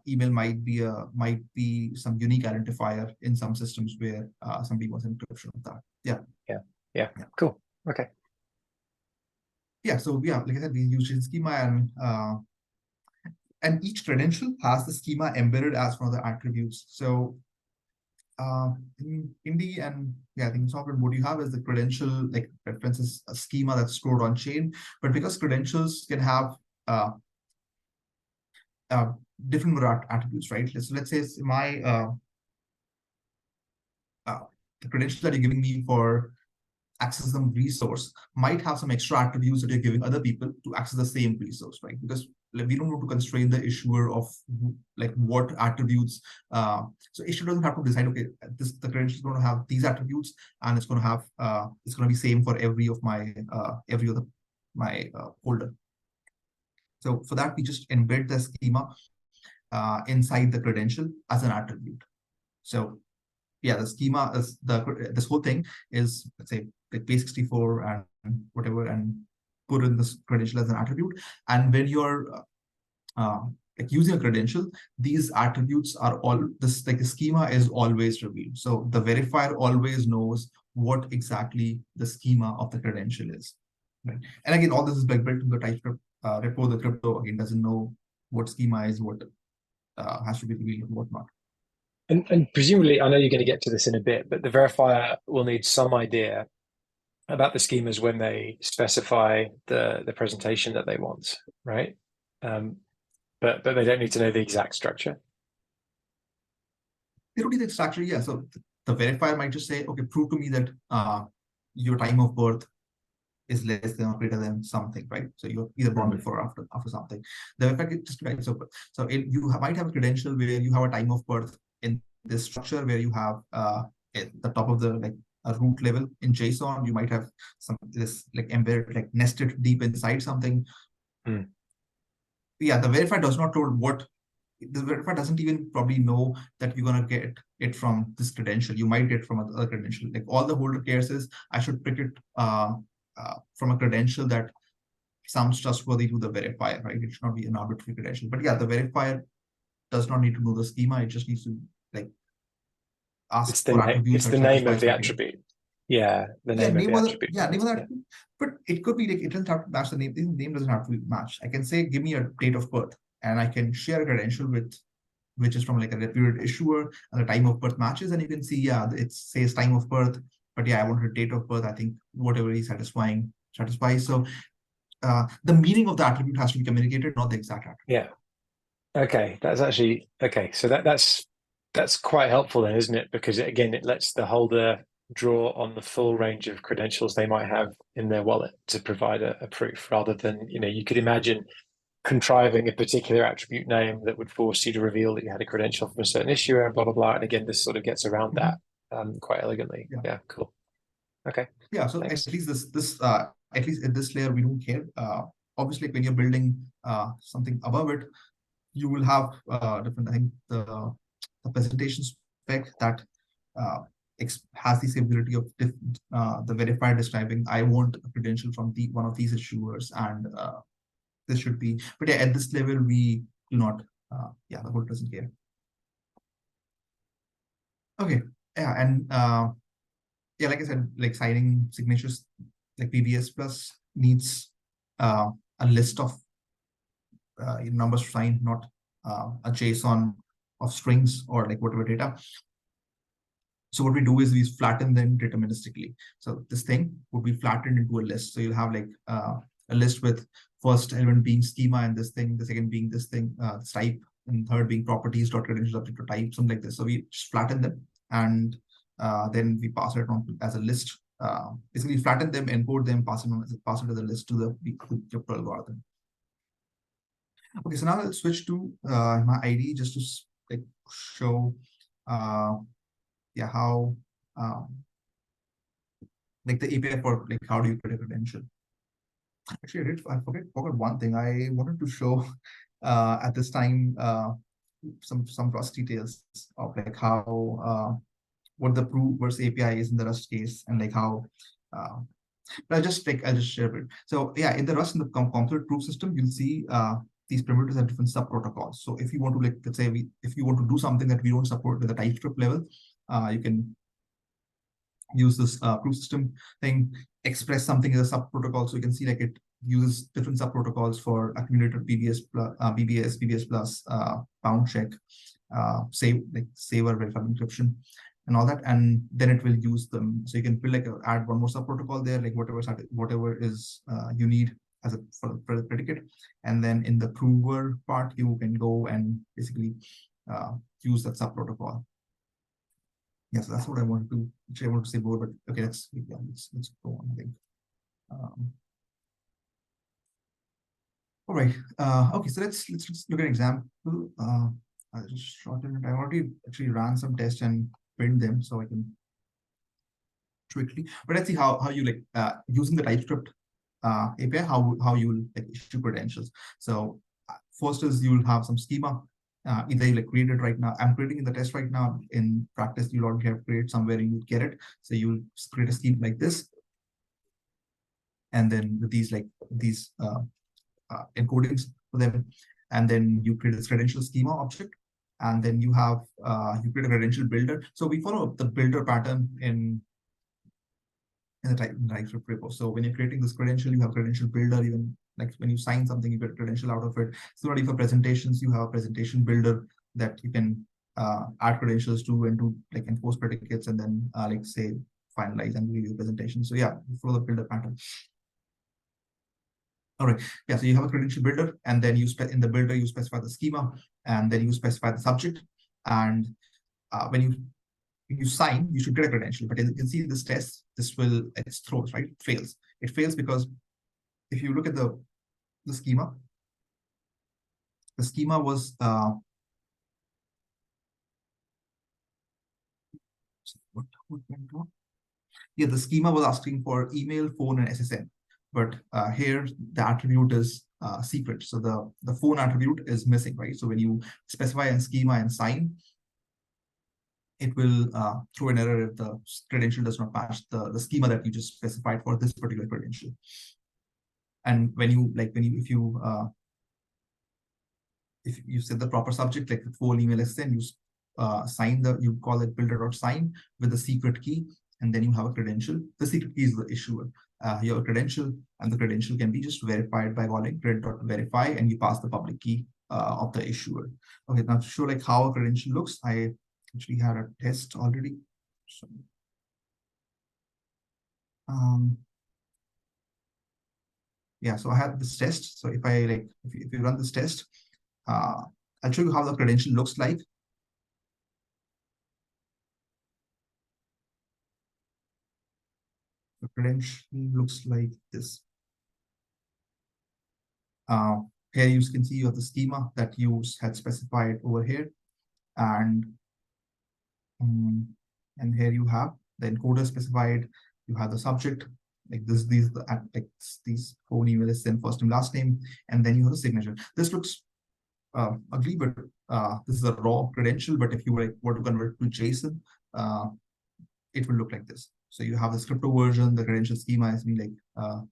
Speaker 1: email might be some unique identifier in some systems where somebody wants encryption of that.
Speaker 2: Yeah. Cool. Okay.
Speaker 1: Yeah. So like I said, we use schema, and each credential has the schema embedded as one of the attributes. So in Indy and I think in software, what you have is the credential references a schema that's stored on chain. But because credentials can have different attributes, right? So let's say my the credential that you're giving me for access some resource might have some extra attributes that you're giving other people to access the same resource, right? Because we don't want to constrain the issuer of what attributes. So issuer doesn't have to decide, okay, the credential is going to have these attributes, and it's going to have it's going to be same for every other folder. So for that, we just embed the schema inside the credential as an attribute. So yeah, the schema is this whole thing is, let's say, base 64 and whatever, and put in this credential as an attribute. And when you're using a credential, these attributes are all the schema is always revealed. So the verifier always knows what exactly the schema of the credential is. Right? And again, all this is built in the TypeScript repo. The crypto again doesn't know what schema is, what has to be revealed and whatnot.
Speaker 2: And presumably, I know you're going to get to this in a bit, but the verifier will need some idea about the schemas when they specify the presentation that they want, right? But they don't need to know the exact structure.
Speaker 1: They don't need the structure, yeah. So the verifier might just say, okay, prove to me that your time of birth is less than or greater than something, right? So you're either born before or after something. The verified just right. So you might have a credential where you have a time of birth in this structure where you have at the top of the like a root level in JSON. You might have some this like embedded like nested deep inside something. Yeah, the verified does not know what. The verifier doesn't even probably know that you're gonna get it from this credential. You might get from another credential. Like all the holder cares is I should pick it from a credential that sounds trustworthy to the verifier, right? It should not be an arbitrary credential. But yeah, the verifier does not need to know the schema. It just needs to like ask for attributes.
Speaker 2: It's the name of the attribute. Yeah, the name of the attribute.
Speaker 1: Yeah, name of the attribute. But it could be like it doesn't have to match the name. The name doesn't have to be matched. I can say, give me a date of birth, and I can share a credential with which is from like a reputed issuer, and the time of birth matches, and you can see, yeah, it says time of birth, but yeah, I want a date of birth. I think whatever is satisfies. So the meaning of the attribute has to be communicated, not the exact attribute.
Speaker 2: Yeah. Okay, that's actually okay. So that's quite helpful then, isn't it? Because again, it lets the holder draw on the full range of credentials they might have in their wallet to provide a proof, rather than, you could imagine contriving a particular attribute name that would force you to reveal that you had a credential from a certain issuer, blah, blah, blah. And again, this sort of gets around that quite elegantly. Yeah, cool. Okay.
Speaker 1: Yeah, so thanks. At least at least at this layer, we don't care. Obviously, when you're building something above it, you will have different, I think, the presentation spec that has this ability of the verifier describing, I want a credential from one of these issuers, and this should be, but yeah, at this level, we do not, yeah, the holder doesn't care. Okay, yeah, and yeah, like I said, like signing signatures, like PBS Plus needs a list of numbers to sign, not a JSON of strings or like whatever data. So what we do is we flatten them deterministically. So this thing would be flattened into a list. So you'll have like a list with first element being schema and this thing, the second being this thing, type, and third being properties dot credentials object to type, something like this. So we just flatten them, and then we pass it on as a list. Basically flatten them, encode them, pass it as a list to the algorithm. Okay, so now I'll switch to my ID just to like show yeah, how like the API for like how do you create a credential. Actually, I forgot one thing. I wanted to show at this time some Rust details of like how what the proof versus API is in the Rust case, and like how but I'll just share it. So yeah, in the Rust, in the composite proof system, you'll see these primitives have different sub protocols. So if you want to, like, let's say if you want to do something that we don't support with the TypeScript level, you can use this proof system thing, express something as a sub protocol. So you can see like it uses different sub protocols for accumulator BBS plus bound check, saver, verifiable encryption, and all that, and then it will use them. So you can build like add one more sub protocol there, like whatever is you need as a for the predicate, and then in the prover part you can go and basically use that sub protocol. Yes, that's what I wanted to. Actually, I wanted to say more, but okay, let's go on. I think. All right. Okay, so let's look at an example. I just shortened it. I already actually ran some tests and print them, so I can quickly. But let's see how you like using the TypeScript API, how you will like issue credentials. So first is you'll have some schema. Either you like create it right now. I'm creating in the test right now. In practice, you'll already have created somewhere and you get it. So you'll create a scheme like this, and then with these encodings for them, and then you create this credential schema object, and then you have you create a credential builder. So we follow the builder pattern in the TypeScript repo. So when you're creating this credential, you have credential builder. Even like when you sign something, you get a credential out of it. Similarly for presentations, you have a presentation builder that you can add credentials to and to like enforce predicates, and then like say finalize and review the presentation. So yeah, you follow the builder pattern. All right, yeah, so you have a credential builder, and then you in the builder you specify the schema, and then you specify the subject, and when you sign, you should get a credential. But as you can see this test, this will, it's throws, right? It fails. It fails because if you look at the schema, the schema was what went on? Yeah, the schema was asking for email, phone, and SSN, but here the attribute is secret. So the phone attribute is missing, right? So when you specify in schema and sign, it will throw an error if the credential does not match the schema that you just specified for this particular credential. And when you if you set the proper subject, like the phone, email, SSN, you you call it builder.sign with the secret key, and then you have a credential. The secret key is the issuer. You have a credential, and the credential can be just verified by calling cred.verify, and you pass the public key of the issuer. Okay, now to show like how a credential looks, I actually had a test already. So, yeah, so I had this test. So if you run this test, I'll show you how the credential looks like. The credential looks like this. Here you can see you have the schema that you had specified over here, and here you have the encoder specified. You have the subject like this, these phone, email, SSN, first name, last name, and then you have the signature. This looks ugly, but this is a raw credential. But if you were to convert to JSON, it will look like this. So you have the crypto version, the credential schema has been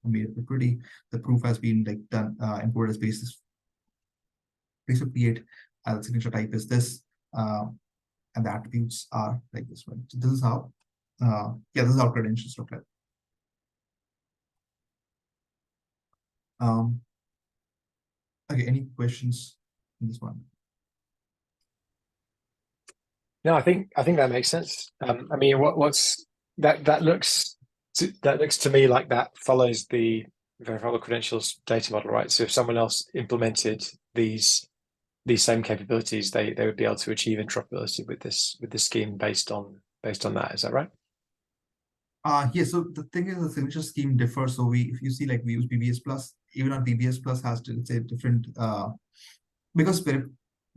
Speaker 1: made up pretty. The proof has been done encoded as basis 58. The signature type is this, and the attributes are like this one. So this is how, this is how credentials look like. Okay, any questions in this one?
Speaker 2: No, I think that makes sense. I mean, what's that looks to me like that follows the verifiable credentials data model, right? So if someone else implemented these same capabilities, they would be able to achieve interoperability with this scheme based on that. Is that right?
Speaker 1: Yeah, so the thing is the signature scheme differs. So if you see, like, we use BBS plus, even on BBS plus has to say different because the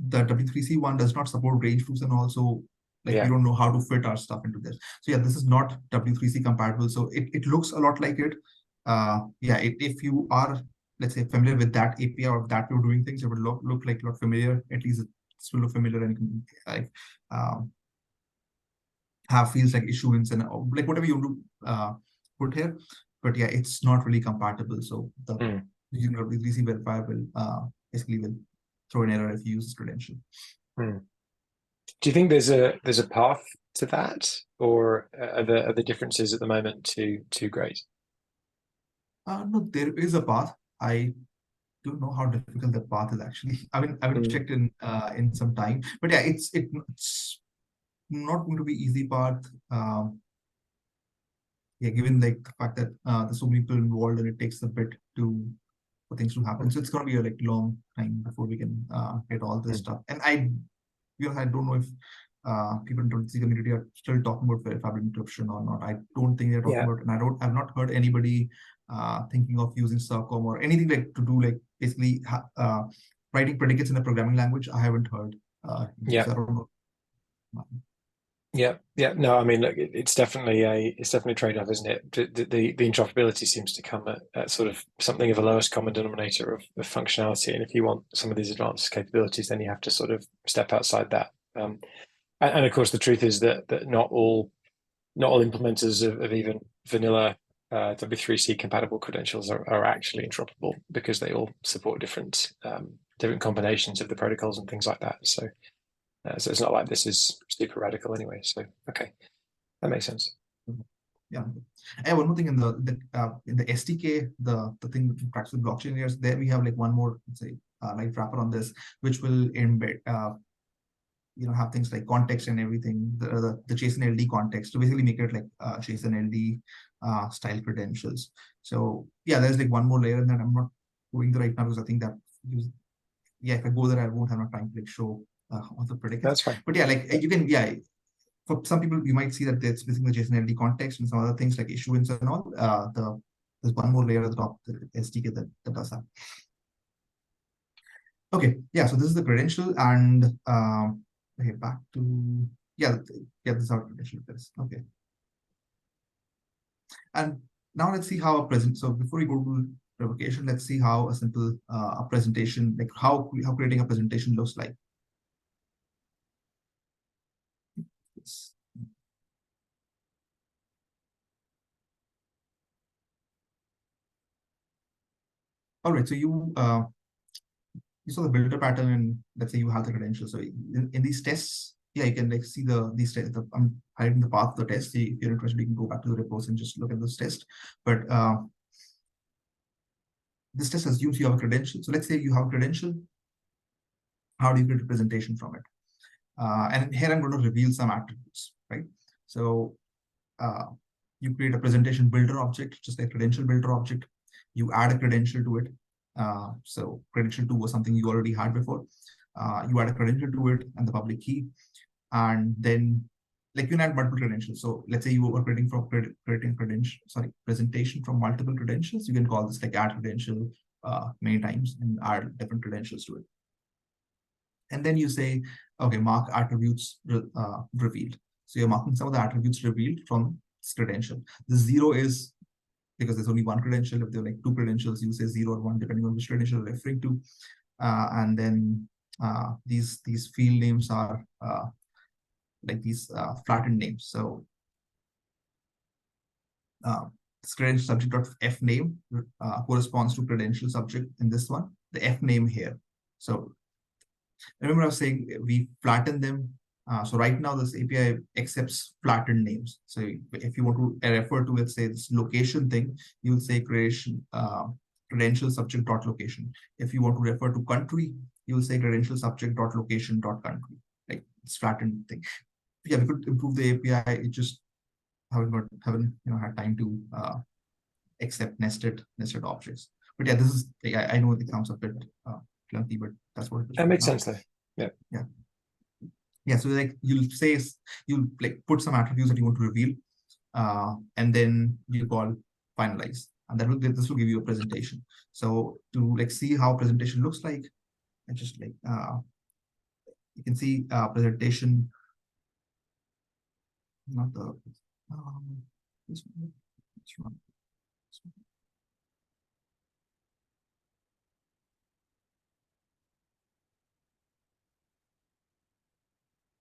Speaker 1: W3C one does not support range proofs, and also we don't know how to fit our stuff into this. So yeah, this is not W3C compatible. So it looks a lot like it. If you are, let's say, familiar with that API or that way of doing things, it would look like a lot familiar. At least it will look familiar, and you can have fields like issuance and like whatever you want to put here. But yeah, it's not really compatible. So the W3C verifiable basically will throw an error if you use this credential.
Speaker 2: Do you think there's a path to that, or are the differences at the moment too great?
Speaker 1: No, there is a path. I don't know how difficult that path is actually. I haven't checked in some time, but yeah, it's not going to be easy path. Given like the fact that there's so many people involved and it takes a bit for things to happen. So it's going to be a long time before we can get all this stuff. And I don't know if people in the WC community are still talking about verifiable encryption or not. I don't think they're talking about, and I've not heard anybody thinking of using Circom or anything like to do like basically writing predicates in a programming language. I haven't heard. So I don't know.
Speaker 2: No, I mean, look, it's definitely a trade-off, isn't it? The interoperability seems to come at sort of something of a lowest common denominator of functionality, and if you want some of these advanced capabilities, then you have to sort of step outside that. And of course, the truth is that not all implementers of even vanilla W3C compatible credentials are actually interoperable, because they all support different combinations of the protocols and things like that. So it's not like this is super radical anyway. So okay, that makes sense.
Speaker 1: Yeah, and one more thing in the SDK, the thing that tracks with blockchain layers, there we have like one more, let's say, light wrapper on this, which will embed have things like context and everything, the JSON LD context to basically make it like JSON LD style credentials. So yeah, there's like one more layer that I'm not going to right now, because I think that if I go there, I won't have enough time to like show all the predicates.
Speaker 2: That's fine.
Speaker 1: But yeah, like you can, for some people, you might see that it's missing the JSON LD context and some other things like issuance and all. There's one more layer at the top, the SDK that does that. Okay, yeah, so this is the credential, and okay, back to this is our credential test. Okay. And now let's see how a present. So before we go to revocation, let's see how a simple a presentation, like how creating a presentation looks like. Yes. All right, so you saw the builder pattern, and let's say you have the credentials. So in these tests, yeah, you can like see these tests. I'm hiding the path of the test. If you're interested, you can go back to the repos and just look at this test. But this test assumes you have a credential. So let's say you have a credential. How do you create a presentation from it? And here I'm going to reveal some attributes, right? So you create a presentation builder object, just like credential builder object. You add a credential to it. So credential 2 was something you already had before. You add a credential to it and the public key. And then like you can add multiple credentials. So let's say you are creating presentation from multiple credentials. You can call this like add credential many times and add different credentials to it. And then you say, okay, mark attributes revealed. So you're marking some of the attributes revealed from this credential. The 0 is because there's only one credential. If there are like 2 credentials, you say 0 or 1, depending on which credential you're referring to. And then these field names are like these flattened names. So this credential subject dot f name corresponds to credential subject in this one, the f name here. So remember I was saying we flatten them. So right now this API accepts flattened names. So if you want to refer to, let's say, this location thing, you will say credential subject dot location. If you want to refer to country, you will say credential subject dot location dot country. Like it's flattened thing. Yeah, we could improve the API. It just haven't had time to accept nested objects. But yeah, this is I know it sounds a bit clunky, but that's what it is.
Speaker 2: That makes sense though.
Speaker 1: Yeah, so like you'll like put some attributes that you want to reveal, and then you call finalize, and this will give you a presentation. So to like see how presentation looks like, I just like you can see presentation, not the this one.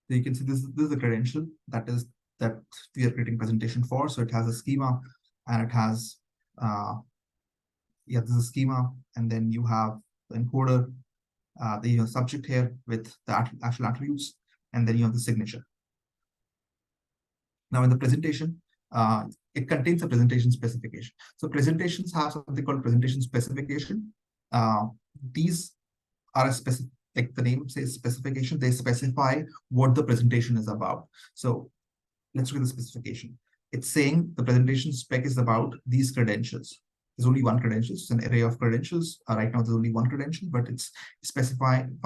Speaker 1: So you can see this is the credential that we are creating presentation for. So it has a schema, and it has this is a schema, and then you have the encoder, the subject here with the actual attributes, and then you have the signature. Now in the presentation, it contains a presentation specification. So presentations have something called presentation specification. These are a specific, like the name says specification, they specify what the presentation is about. So let's look at the specification. It's saying the presentation spec is about these credentials. There's only one credential. It's an array of credentials. Right now, there's only one credential, but it's specifying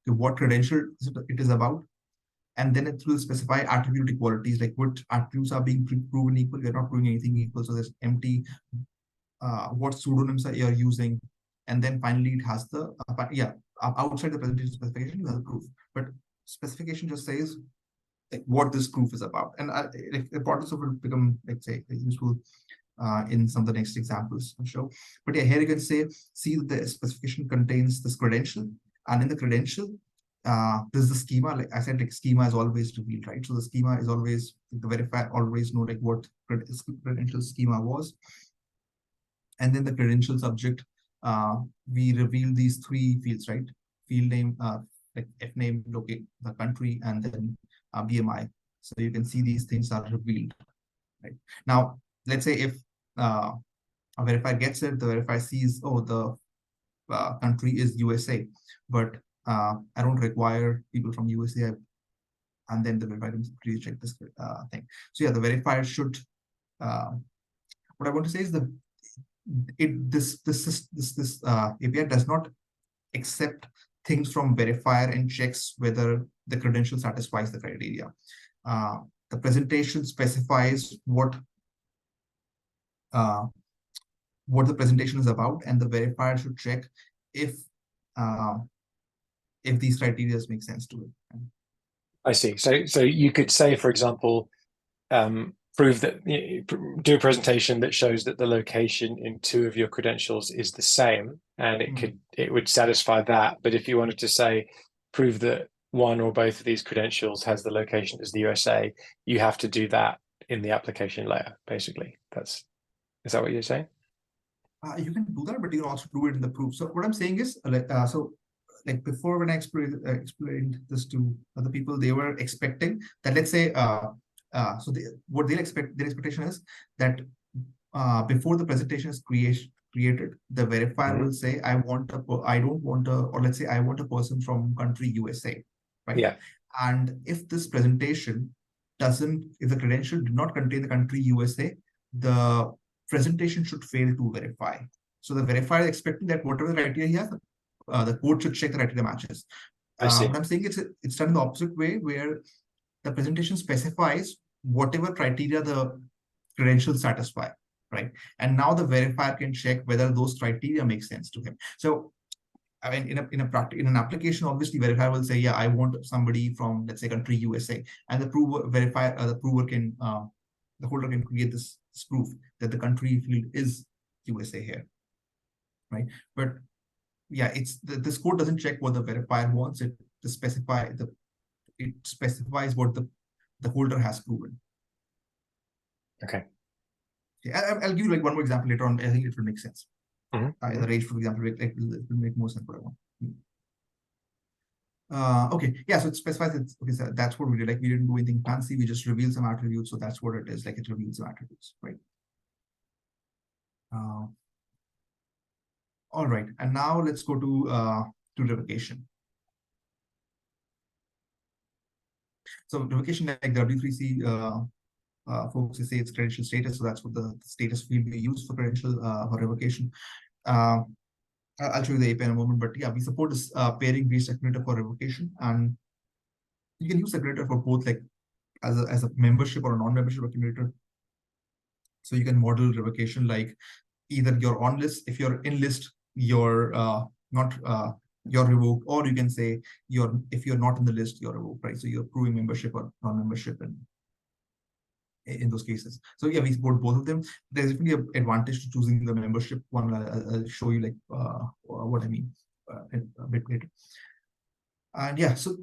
Speaker 1: what credential it is about. And then it will specify attribute equalities, like what attributes are being proven equal. We're not doing anything equal. So there's empty, what pseudonyms are you using. And then finally, it has the, outside the presentation specification, you have the proof. But specification just says like what this proof is about. And the importance of it will become, let's say, useful in some of the next examples I'll show. But yeah, here you can see that the specification contains this credential. And in the credential, this is the schema. Like I said, like schema is always revealed, right? So the schema is always, the verifier always know like what credential schema was. And then the credential subject, we reveal these 3 fields, right? Field name, like F name, locate the country, and then BMI. So you can see these things are revealed, right? Now, let's say if a verifier gets it, the verifier sees, oh, the country is USA, but I don't require people from USA, and then the verifier can please check this thing. So yeah, the verifier should. What I want to say is that this API does not accept things from verifier and checks whether the credential satisfies the criteria. The presentation specifies what what the presentation is about, and the verifier should check if these criteria make sense to it.
Speaker 2: I see. So you could say, for example, prove that, do a presentation that shows that the location in 2 of your credentials is the same, and it would satisfy that. But if you wanted to say, prove that one or both of these credentials has the location as the USA, you have to do that in the application layer, basically. Is that what you're saying?
Speaker 1: You can do that, but you can also do it in the proof. So what I'm saying is, like before, when I explained this to other people, they were expecting that, let's say, what their expectation is that before the presentation is created, the verifier will say, I don't want or let's say I want a person from country USA, right?
Speaker 2: Yeah.
Speaker 1: And if this presentation if the credential did not contain the country USA, the presentation should fail to verify. So the verifier is expecting that whatever the criteria he has, the code should check the criteria matches. What I'm saying is it's done the opposite way, where the presentation specifies whatever criteria the credentials satisfy, right? And now the verifier can check whether those criteria make sense to him. So, I mean, in an application, obviously, verifier will say, yeah, I want somebody from, let's say, country USA, and the holder can create this proof that the country field is USA here, right? But yeah, this code doesn't check what the verifier wants. It specifies what the holder has proven.
Speaker 2: Okay.
Speaker 1: Yeah, I'll give you like one more example later on. I think it will make sense. The range, for example, it will make more sense what I want. Okay, yeah, so it specifies it. Okay, so that's what we did. Like, we didn't do anything fancy. We just revealed some attributes. So that's what it is. Like, it reveals some attributes, right? All right, and now let's go to revocation. So revocation, like the W3C folks, they say it's credential status. So that's what the status field we use for credential for revocation. I'll show you the API in a moment, but yeah, we support this pairing-based accumulator for revocation, and you can use the accumulator for both, like as a membership or a non-membership accumulator. So you can model revocation like either you're on list. If you're in list, you're you're revoked, or you can say if you're not in the list, you're revoked, right? So you're proving membership or non-membership in those cases. So yeah, we support both of them. There's definitely an advantage to choosing the membership one. I'll show you like what I mean a bit later. And yeah, so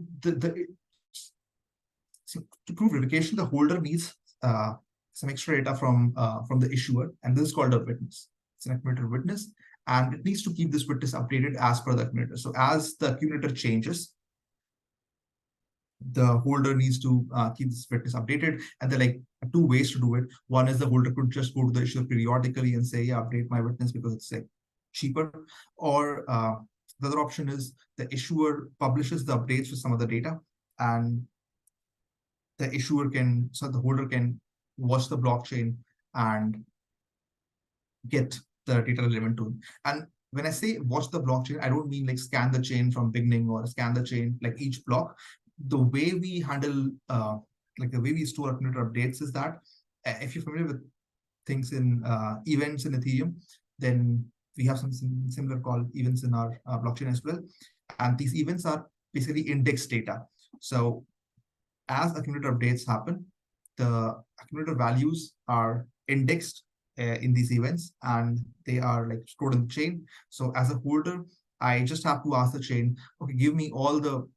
Speaker 1: so to prove revocation, the holder needs some extra data from the issuer, and this is called a witness. It's an accumulator witness, and it needs to keep this witness updated as per the accumulator. So as the accumulator changes, the holder needs to keep this witness updated, and there are like 2 ways to do it. One is the holder could just go to the issuer periodically and say, yeah, update my witness because it's like cheaper. Or the other option is the issuer publishes the updates with some of the data, and the holder can watch the blockchain and get the data relevant to it. And when I say watch the blockchain, I don't mean like scan the chain from beginning or scan the chain like each block. The way we handle, like the way we store accumulator updates is that if you're familiar with things in events in Ethereum, then we have something similar called events in our blockchain as well. And these events are basically index data. So as accumulator updates happen, the accumulator values are indexed in these events, and they are like stored in the chain. So as a holder, I just have to ask the chain, okay, give me all the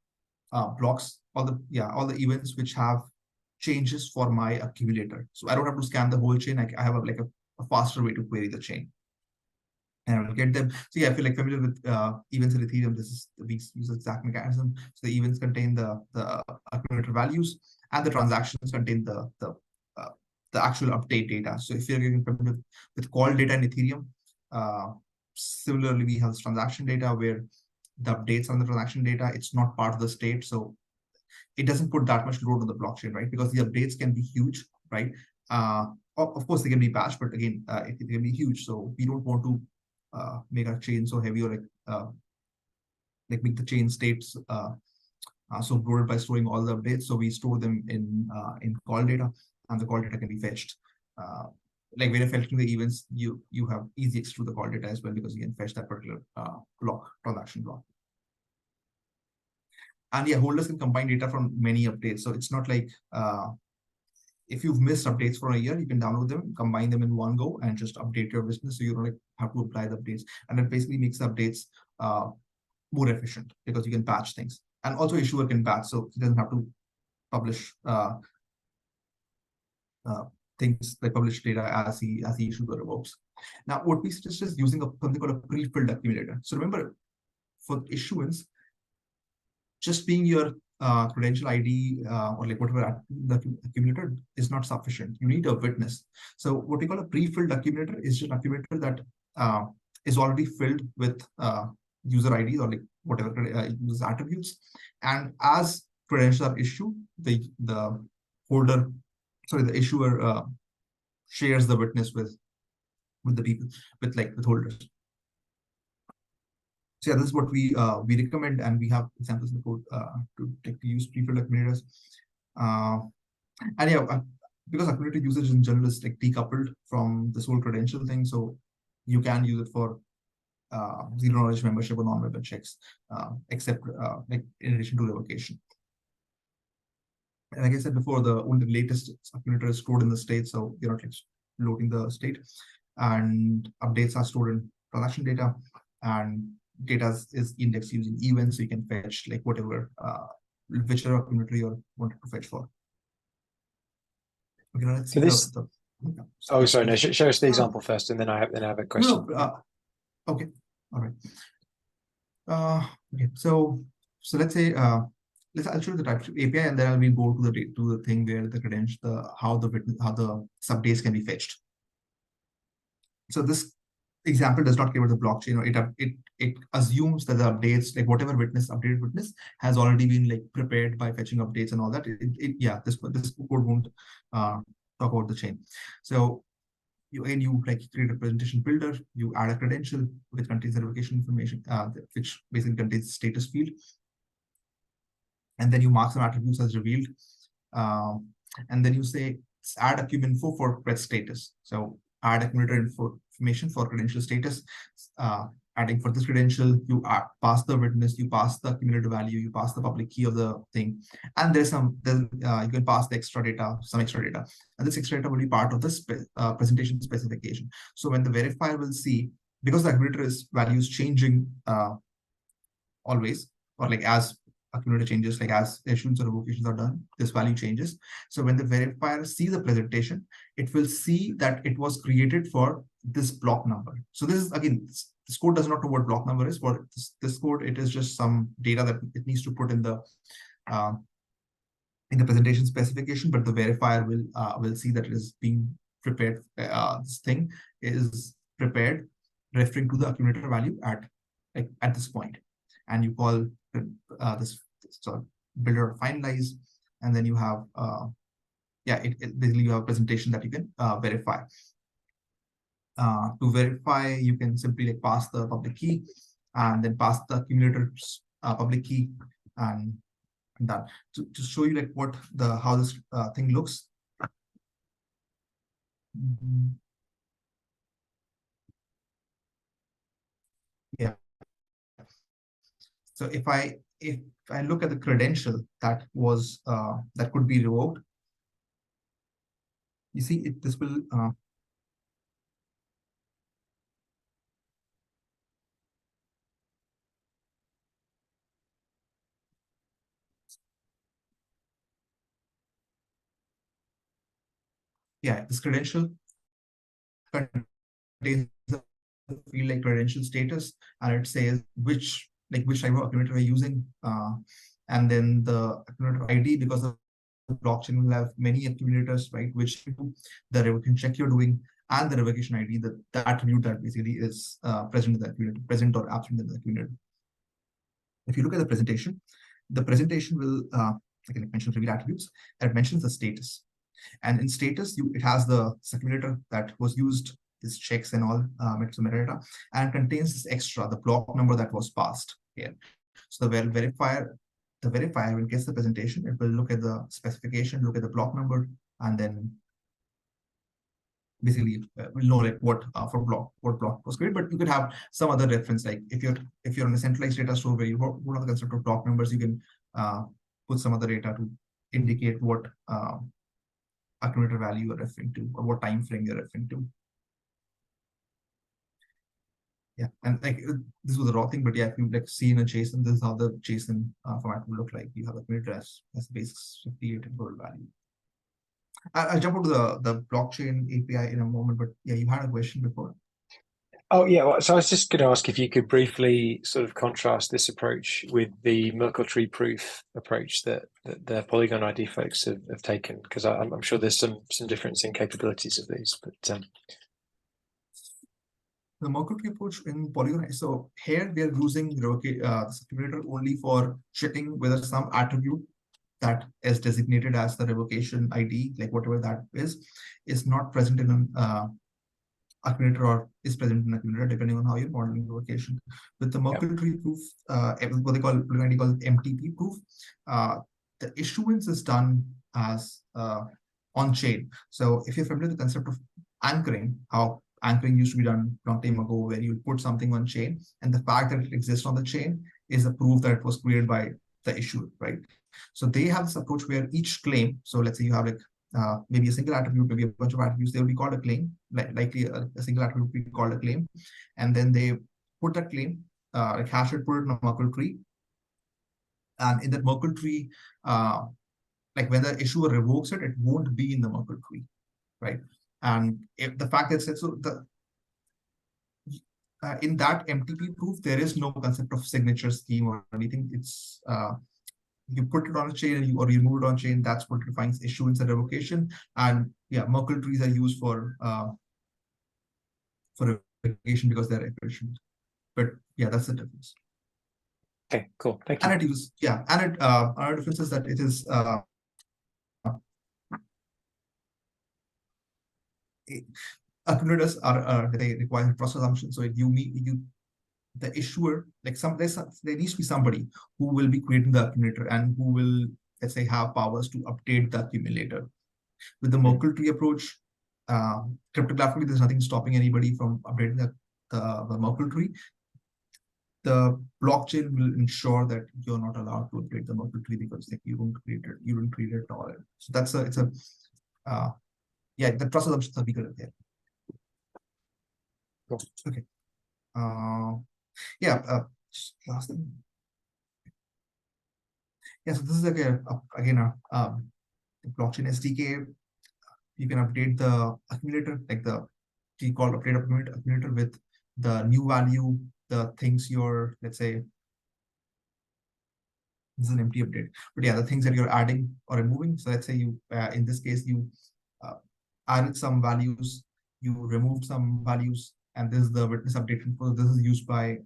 Speaker 1: blocks, all the events which have changes for my accumulator. So I don't have to scan the whole chain. I have a faster way to query the chain, and I will get them. So yeah, I feel like familiar with events in Ethereum. We use the exact mechanism. So the events contain the accumulator values, and the transactions contain the actual update data. So if you're getting familiar with call data in Ethereum, similarly we have this transaction data where the updates on the transaction data, it's not part of the state, so it doesn't put that much load on the blockchain, right? Because the updates can be huge, right? Of course they can be batched, but again, it can be huge. So we don't want to make our chain so heavy, or like make the chain states so loaded by storing all the updates. So we store them in call data, and the call data can be fetched like when you're fetching the events, you have easy access to the call data as well, because you can fetch that particular transaction block. And yeah, holders can combine data from many updates. So it's not like if you've missed updates for a year, you can download them, combine them in one go, and just update your business. So you don't like have to apply the updates, and it basically makes the updates more efficient, because you can patch things, and also issuer can patch, so he doesn't have to publish things like publish data as he issues or revokes. Now, what we suggest is using something called a pre-filled accumulator. So remember, for issuance, just being your credential ID or like whatever the accumulator is not sufficient. You need a witness. So what we call a pre-filled accumulator is just an accumulator that is already filled with user ID or like whatever user attributes. And as credentials are issued, the issuer shares the witness with the people, with holders. So yeah, this is what we recommend, and we have examples in the code to use pre-filled accumulators. And yeah, because accumulator usage in general is like decoupled from this whole credential thing, so you can use it for zero knowledge membership or non-member checks, except like in addition to revocation. And like I said before, the only latest accumulator is stored in the state, so you're not like loading the state, and updates are stored in transaction data, and data is indexed using events, so you can fetch like whatever whichever accumulator you wanted to fetch for. Okay, now let's see
Speaker 2: oh, sorry, no, show us the example first, and then I have a question.
Speaker 1: Okay, all right. Okay, so let's say I'll show you the TypeScript API, and then we'll go to the thing where the credential, how the subdates can be fetched. So this example does not cover the blockchain, or it assumes that the updates, like whatever updated witness has already been like prepared by fetching updates and all that. Yeah, this code won't talk about the chain. So you like create a presentation builder, you add a credential which contains the revocation information, which basically contains the status field, and then you mark some attributes as revealed, and then you say add accum info for cred status. So add accumulator information for credential status. Adding for this credential, you pass the witness, you pass the accumulator value, you pass the public key of the thing, and there's you can pass the extra data, some extra data, and this extra data will be part of the presentation specification. So when the verifier will see, because the accumulator value is changing always, or like as accumulator changes, like as issuance or revocations are done, this value changes. So when the verifier sees the presentation, it will see that it was created for this block number. So this is, again, this code does not know what block number is. For this code, it is just some data that it needs to put in the presentation specification, but the verifier will see that it is being prepared. This thing is prepared referring to the accumulator value at this point, and you call this builder finalize, and then you have basically you have a presentation that you can verify. To verify, you can simply like pass the public key, and then pass the accumulator's public key, and done. To show you like how this thing looks. Yeah. So if I look at the credential that was that could be revoked, you see this will this credential contains a field like credential status, and it says which type of accumulator we're using, and then the accumulator ID, because the blockchain will have many accumulators, right? Which the revocation check you're doing, and the revocation ID, the attribute that basically is present in the accumulator, present or absent in the accumulator. If you look at the presentation will like I mentioned reveal attributes, and it mentions the status. And in status, it has the accumulator that was used, this checks and all metadata, and contains this extra, the block number that was passed here. So the verifier, when it gets the presentation, it will look at the specification, look at the block number, and then basically will know like what what block was created. But you could have some other reference, like if you're in a centralized data store where you don't have the concept of block numbers, you can put some other data to indicate what accumulator value you're referring to or what time frame you're referring to. Yeah, and like this was a raw thing, but yeah, if you like see in a JSON, this is how the JSON format will look like. You have a accumulator as the base 58 and total value. I'll jump into the blockchain API in a moment, but yeah, you had a question before.
Speaker 2: Oh, yeah. Well, so I was just going to ask if you could briefly sort of contrast this approach with the Merkle tree proof approach that the Polygon ID folks have taken, because I'm sure there's some difference in capabilities of these. But
Speaker 1: the Merkle tree approach in Polygon, so here we are using this accumulator only for checking whether some attribute that is designated as the revocation ID, like whatever that is not present in an accumulator or is present in accumulator, depending on how you're modeling revocation. With the Merkle tree proof, what they call MTP proof, the issuance is done as on chain. So if you're familiar with the concept of anchoring, how anchoring used to be done a long time ago, where you put something on chain, and the fact that it exists on the chain is a proof that it was created by the issuer, right? So they have this approach where each claim, so let's say you have like maybe a single attribute, maybe a bunch of attributes, they will be called a claim, likely a single attribute will be called a claim, and then they put that claim, like hash it, put it in a Merkle tree, and in that Merkle tree, like when the issuer revokes it, it won't be in the Merkle tree, right? And if the fact that so the in that MTP proof, there is no concept of signature scheme or anything. It's you put it on a chain or you move it on chain. That's what defines issuance and revocation. And yeah, Merkle trees are used for revocation because they're efficient. But yeah, that's the difference.
Speaker 2: okay, cool. Thank you.
Speaker 1: And it uses and it our difference is that it is accumulators are they require process assumption. So the issuer, like there needs to be somebody who will be creating the accumulator and who will, let's say, have powers to update the accumulator. With the Merkle tree approach, cryptographically, there's nothing stopping anybody from updating the Merkle tree. The blockchain will ensure that you're not allowed to update the Merkle tree because like you don't create it at all. So that's yeah, the trust assumptions are bigger there.
Speaker 2: Cool.
Speaker 1: Okay. Yeah, last thing. Yeah, so this is like again the blockchain SDK. You can update the accumulator, like we call update accumulator with the new value, the things you're, let's say, this is an empty update, but yeah, the things that you're adding or removing. So let's say you, in this case, you added some values, you removed some values, and this is the witness update info. This is used by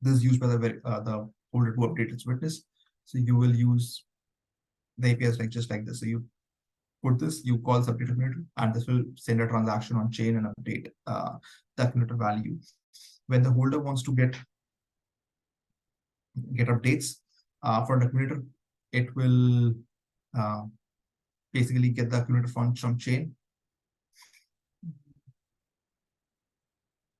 Speaker 1: the holder to update its witness. So you will use the APIs like just like this. So you put this, you call update accumulator, and this will send a transaction on chain and update the accumulator value. When the holder wants to get updates for an accumulator, it will basically get the accumulator from chain.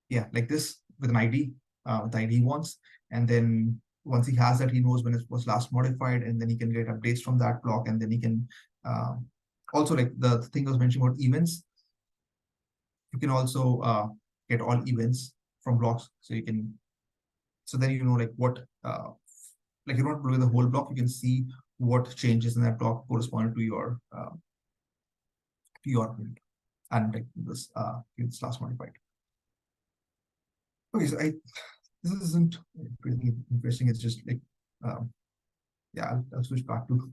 Speaker 1: Yeah, like this with an ID, the ID wants, and then once he has that, he knows when it was last modified, and then he can get updates from that block, and then he can also, like the thing I was mentioning about events, you can also get all events from blocks. So you can, so then you know like what, like you don't do the whole block, you can see what changes in that block correspond to your build, and like this it's last modified. Okay, so this isn't really interesting. It's just like yeah, I'll switch back to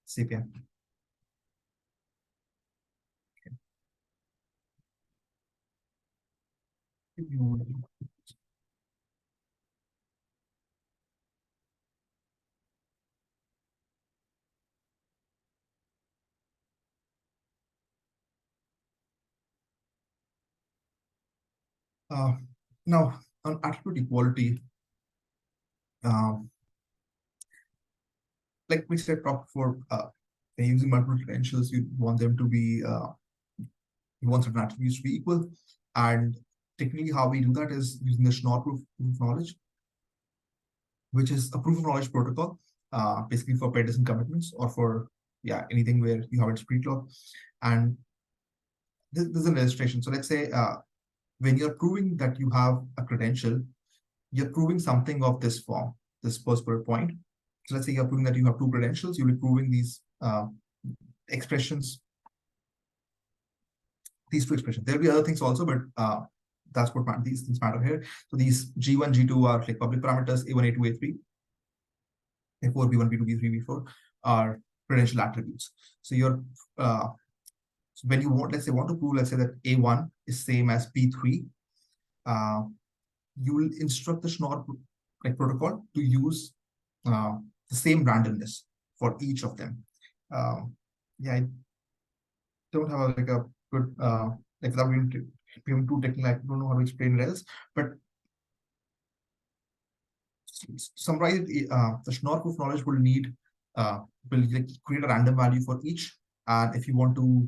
Speaker 1: Sapien. Now on attribute equality, like we said, talk for When using multiple credentials, you want them to be you want certain attributes to be equal. And technically, how we do that is using the Schnorr proof of knowledge, which is a proof of knowledge protocol, basically for Pedersen commitments or for anything where you have a discrete law. And this is an illustration. So let's say when you're proving that you have a credential, you're proving something of this form, this first bullet point. So let's say you're proving that you have two credentials, you'll be proving these expressions, these two expressions. There'll be other things also, but that's what these things matter here. So these G1, G2 are like public parameters, A1, A2, A3, A4, B1, B2, B3, B4 are credential attributes. So you're so when you want, let's say, want to prove, let's say that A1 is same as B3, you will instruct the Schnorr protocol to use the same randomness for each of them. I don't have a good without being too technical, I don't know how to explain it else. But to summarize, the Schnorr proof of knowledge will need will create a random value for each, and if you want to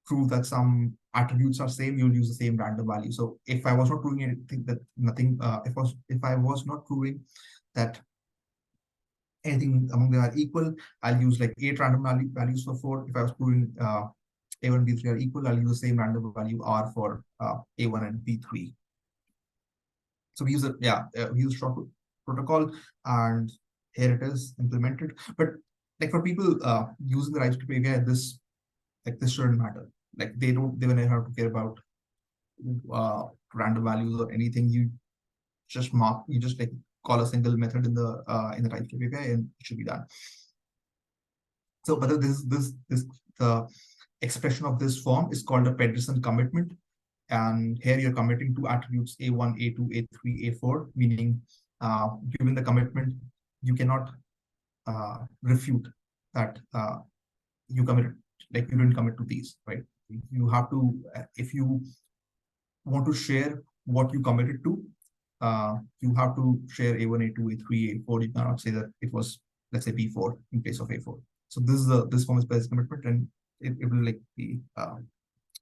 Speaker 1: prove that some attributes are same, you'll use the same random value. So if I was not proving anything that nothing, if I was not proving that anything among them are equal, I'll use like 8 random values for 4. If I was proving A1 and B3 are equal, I'll use the same random value R for A1 and B3. So we use we use Schnorr protocol, and here it is implemented. But like for people using the RISE API, this shouldn't matter. Like they don't have to care about random values or anything. You just call a single method in the RISE API and it should be done. So whether the expression of this form is called a Pedersen commitment, and here you're committing two attributes A1, A2, A3, A4, meaning given the commitment, you cannot refute that you committed, like you didn't commit to these, right? You have to, if you want to share what you committed to, you have to share A1, A2, A3, A4. You cannot say that it was, let's say, B4 in place of A4. So this form is Pedersen commitment, and it will be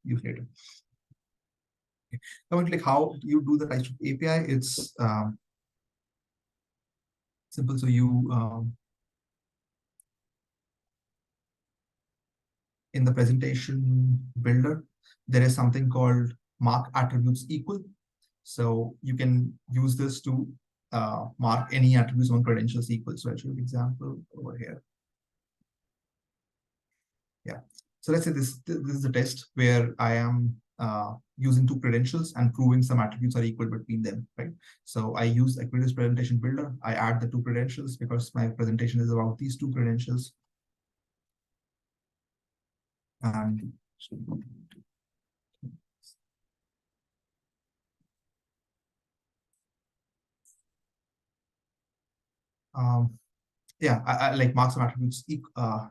Speaker 1: used later. Okay. Now, like how you do the RISE API, it's simple. So you in the presentation builder, there is something called mark attributes equal. So you can use this to mark any attributes on credentials equal. So I'll show you an example over here. Yeah. So let's say this is a test where I am using two credentials and proving some attributes are equal between them, right? So I use Equities presentation builder. I add the two credentials because my presentation is about these two credentials. And I like mark some attributes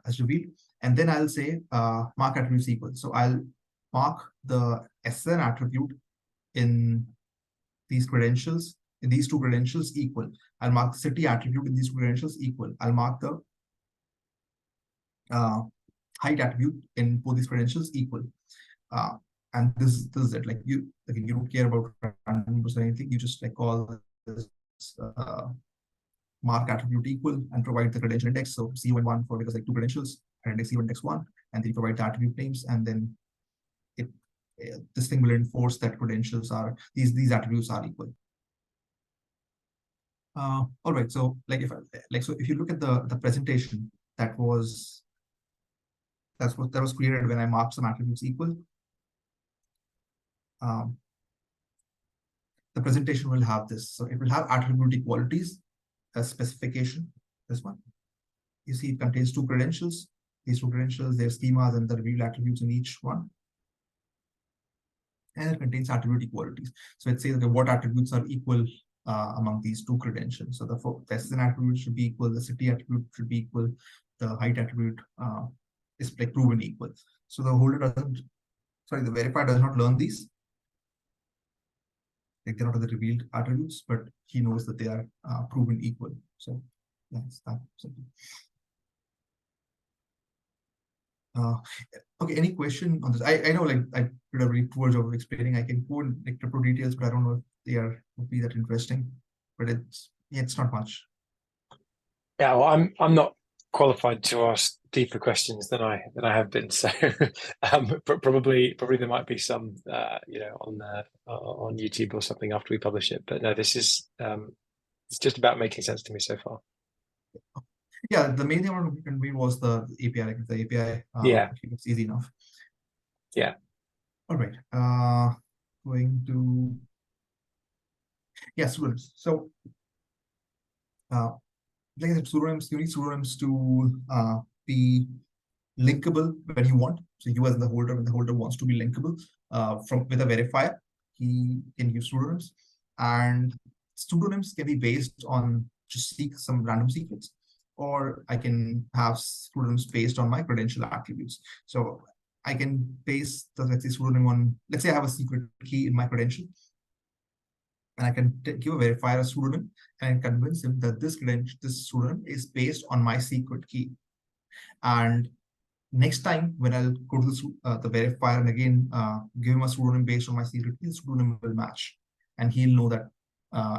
Speaker 1: as revealed, and then I'll say mark attributes equal. So I'll mark the SN attribute in these credentials, in these two credentials equal. I'll mark the city attribute in these two credentials equal. I'll mark the height attribute in both these credentials equal. And this is it. Like you don't care about random numbers or anything. You just like call this mark attribute equal and provide the credential index. So C1 for because like two credentials and index C1 index 1, and then you provide the attribute names, and then this thing will enforce that credentials are these attributes are equal. All right. So like if you look at the presentation that was created when I marked some attributes equal, the presentation will have this. So it will have attribute equalities as specification. This one, you see, it contains two credentials. These two credentials, their schemas and the revealed attributes in each one. And it contains attribute equalities. So it says, okay, what attributes are equal among these two credentials. So the SN attribute should be equal, the city attribute should be equal, the height attribute is like proven equal. So the holder doesn't, sorry, the verifier does not learn these. Like they're not the revealed attributes, but he knows that they are proven equal. So yeah, it's that simple. Okay, any question on this? I know, like, I did a very poor job of explaining. I can code like crypto details, but I don't know if they would be that interesting. But it's not much.
Speaker 2: Yeah, well, I'm not qualified to ask deeper questions than I have been. So probably there might be some on YouTube or something after we publish it. But no, this is it's just about making sense to me so far.
Speaker 1: Yeah, the main thing I wanted to convey was the API. Like the API,
Speaker 2: Yeah,
Speaker 1: it's easy enough.
Speaker 2: yeah.
Speaker 1: All right. Going to pseudonyms. So like I said, pseudonyms, you need pseudonyms to be linkable when you want. So you as the holder, when the holder wants to be linkable with a verifier, he can use pseudonyms. And pseudonyms can be based on just some random secrets, or I can have pseudonyms based on my credential attributes. So I can base the, let's say, pseudonym on, let's say I have a secret key in my credential, and I can give a verifier a pseudonym and convince him that this pseudonym is based on my secret key. And next time when I'll go to the verifier and again give him a pseudonym based on my secret key, the pseudonym will match, and he'll know that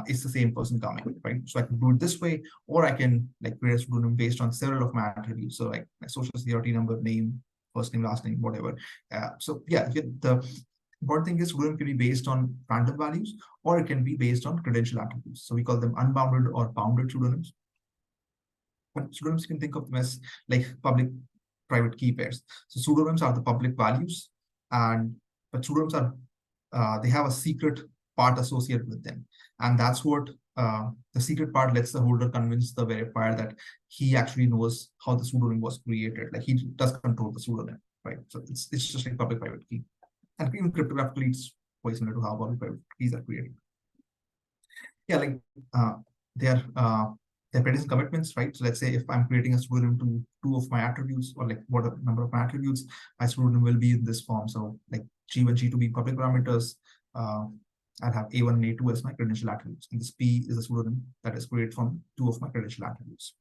Speaker 1: it's the same person coming, right? So I can do it this way, or I can like create a pseudonym based on several of my attributes. So like my social security number, name, first name, last name, whatever. So yeah, the important thing is pseudonym can be based on random values, or it can be based on credential attributes. So we call them unbounded or bounded pseudonyms. But pseudonyms, you can think of them as like public private key pairs. So pseudonyms are the public values, but pseudonyms are they have a secret part associated with them, and that's what the secret part lets the holder convince the verifier that he actually knows how the pseudonym was created. Like he does control the pseudonym, right? So it's just like public private key, and even cryptographically it's quite similar to how public private keys are created. Yeah, like they're predicates commitments, right? So let's say if I'm creating a pseudonym to 2 of my attributes, or like what a number of my attributes, my pseudonym will be in this form. So like G1, G2 being public parameters, I'll have A1 and A2 as my credential attributes. And this P is a pseudonym that is created from 2 of my credential attributes.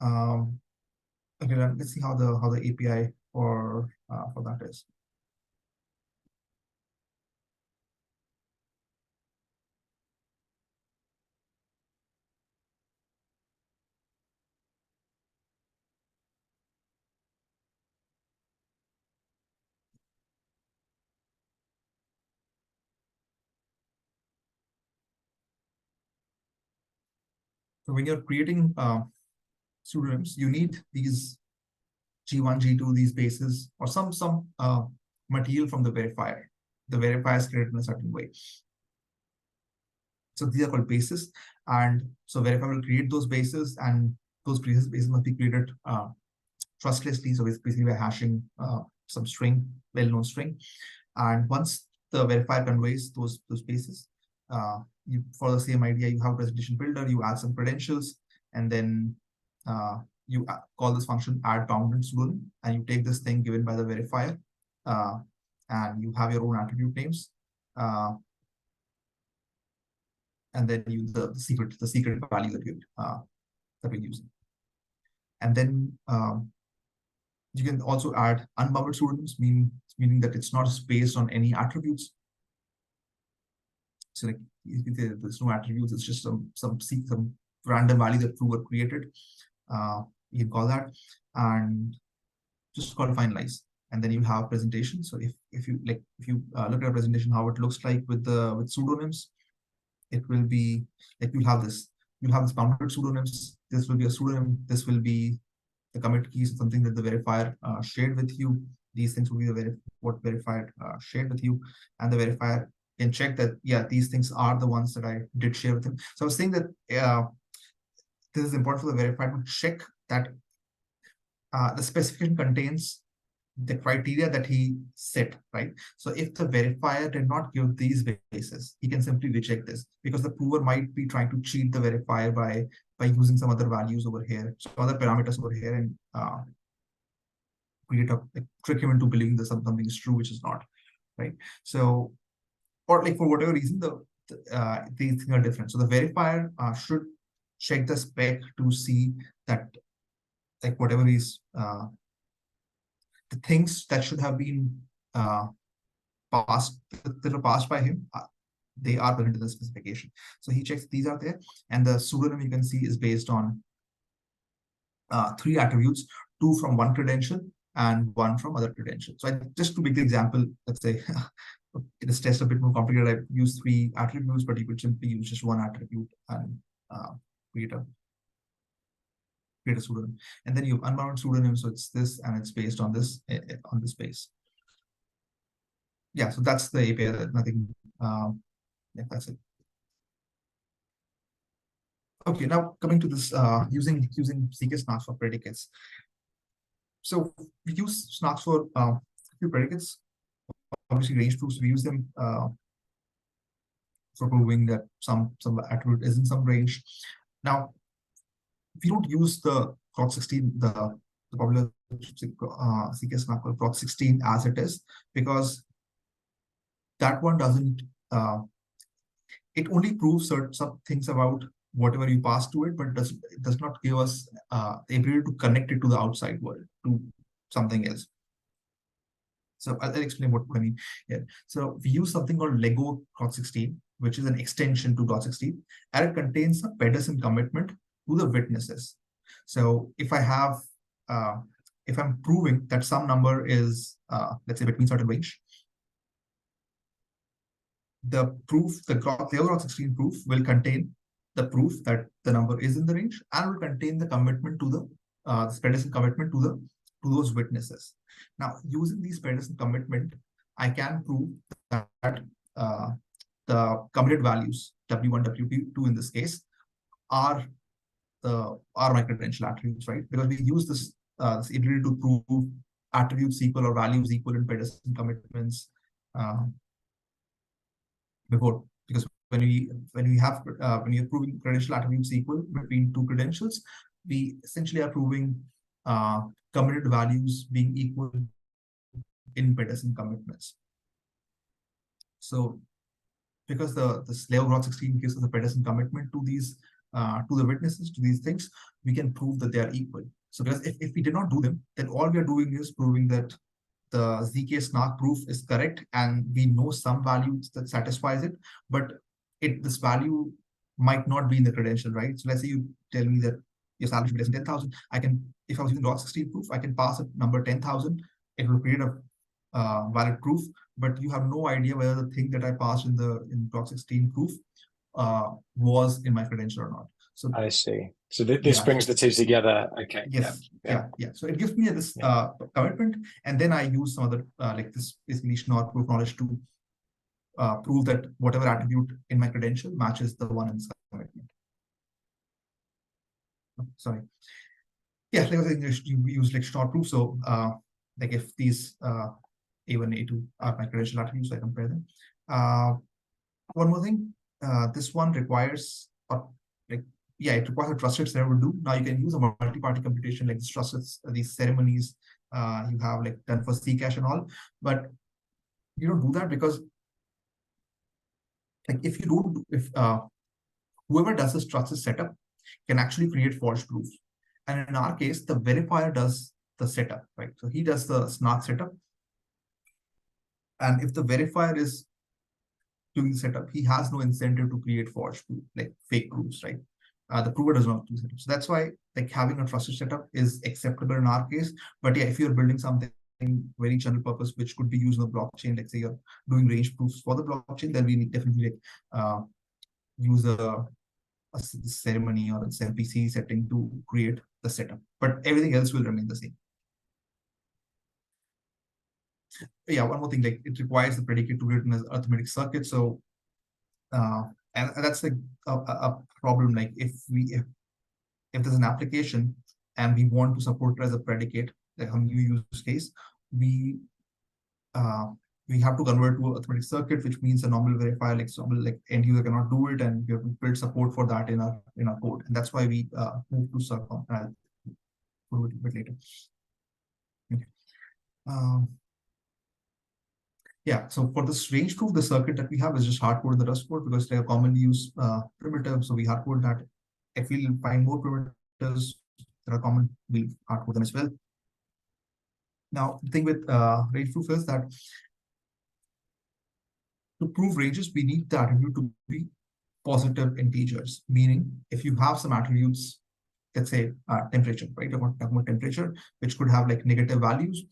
Speaker 1: Okay, let's see how the API for that is. So when you're creating pseudonyms, you need these G1, G2, these bases, or some material from the verifier. The verifier is created in a certain way. So these are called bases, and so verifier will create those bases, and those bases must be created trustlessly. So it's basically by hashing some string, well-known string, and once the verifier conveys those bases, you, for the same idea, you have a presentation builder, you add some credentials, and then you call this function add bounded pseudonym, and you take this thing given by the verifier, and you have your own attribute names, and then use the secret value that we're using. And then you can also add unbounded pseudonyms, meaning that it's not based on any attributes. So like there's no attributes, it's just some random value that were created. You can call that, and just call finalize, and then you have presentation. So if you look at a presentation, how it looks like with pseudonyms, it will be like you'll have this bounded pseudonyms. This will be a pseudonym. This will be the commit keys, something that the verifier shared with you. These things will be what verifier shared with you, and the verifier can check that, yeah, these things are the ones that I did share with him. So I was saying that this is important for the verifier to check that the specification contains the criteria that he set, right? So if the verifier did not give these bases, he can simply reject this, because the prover might be trying to cheat the verifier by using some other values over here, some other parameters over here, and trick him into believing that something is true, which is not, right? So, or like for whatever reason, these things are different. So the verifier should check the spec to see that like whatever is the things that should have been passed that are passed by him, they are put into the specification. So he checks these are there, and the pseudonym you can see is based on 3 attributes, 2 from one credential and 1 from other credential. So just to make the example, let's say this test a bit more complicated. I've used 3 attributes, but you could simply use just 1 attribute and create a pseudonym. And then you have unbound pseudonym, so it's this, and it's based on this base. Yeah, so that's the API. Nothing. Yeah, that's it. Okay, now coming to this using ZK-SNARKs for predicates. So we use SNARKs for a few predicates. Obviously, range proofs, we use them for proving that some attribute is in some range. Now, we don't use the clock 16, the popular ZK-SNARK clock 16 as it is, because that one doesn't. It only proves some things about whatever you pass to it, but it does not give us the ability to connect it to the outside world, to something else. So I'll explain what I mean here. So we use something called Lego clock 16, which is an extension to clock 16, and it contains a Pedersen commitment to the witnesses. So if I have, if I'm proving that some number is, let's say, between certain range, the proof, the clock 16 proof will contain the proof that the number is in the range, and will contain the commitment to the Pedersen commitment to those witnesses. Now, using these Pedersen commitment, I can prove that the committed values W1, W2 in this case are my credential attributes, right? Because we use this ability to prove attributes equal or values equal in Pedersen commitments before, because when you're proving credential attributes equal between 2 credentials, we essentially are proving committed values being equal in Pedersen commitments. So because the slave clock 16 gives us a Pedersen commitment to these to the witnesses, to these things, we can prove that they are equal. So because if we did not do them, then all we are doing is proving that the ZK-SNARK proof is correct, and we know some value that satisfies it, but this value might not be in the credential, right? So let's say you tell me that your salary should be less than 10,000. I can, if I was using clock 16 proof, I can pass a number 10,000. It will create a valid proof, but you have no idea whether the thing that I passed in clock 16 proof was in my credential or not. So
Speaker 2: I see. So this brings the 2 together. Okay.
Speaker 1: Yes. Yeah. So it gives me this commitment, and then I use some other like this basically SNARK proof knowledge to prove that whatever attribute in my credential matches the one in this commitment. Oh, sorry. Yeah, like I was saying, you use like SNARK proof. So like if these A1, A2 are my credential attributes, I compare them. One more thing, this one requires it requires a trusted server do. Now you can use a multi-party computation like this trusted these ceremonies you have like done for Zcash and all, but you don't do that because like if whoever does this trusted setup can actually create false proofs, and in our case the verifier does the setup, right? So he does the SNARK setup, and if the verifier is doing the setup, he has no incentive to create false proof, like fake proofs, right? The prover does not do setup. So that's why like having a trusted setup is acceptable in our case. But yeah, if you're building something very general purpose which could be used on the blockchain, like say you're doing range proofs for the blockchain, then we need definitely use a ceremony or an MPC setting to create the setup. But everything else will remain the same. Yeah, one more thing, like it requires the predicate to be written as arithmetic circuit. So and that's like a problem. Like if there's an application and we want to support it as a predicate, like a new use case, we have to convert to an arithmetic circuit, which means a normal verifier, like end user cannot do it, and we have to build support for that in our code, and that's why we move to Circom. I'll prove it a bit later. Okay. Yeah, so for this range proof, the circuit that we have is just hard-coded the Rust code because they are commonly used primitive. So we hard-code that. If we find more primitives, that are common. We'll hardcode them as well. Now, the thing with range proof is that to prove ranges, we need the attribute to be positive integers, meaning if you have some attributes, let's say temperature, right? You're talking about temperature, which could have like negative values.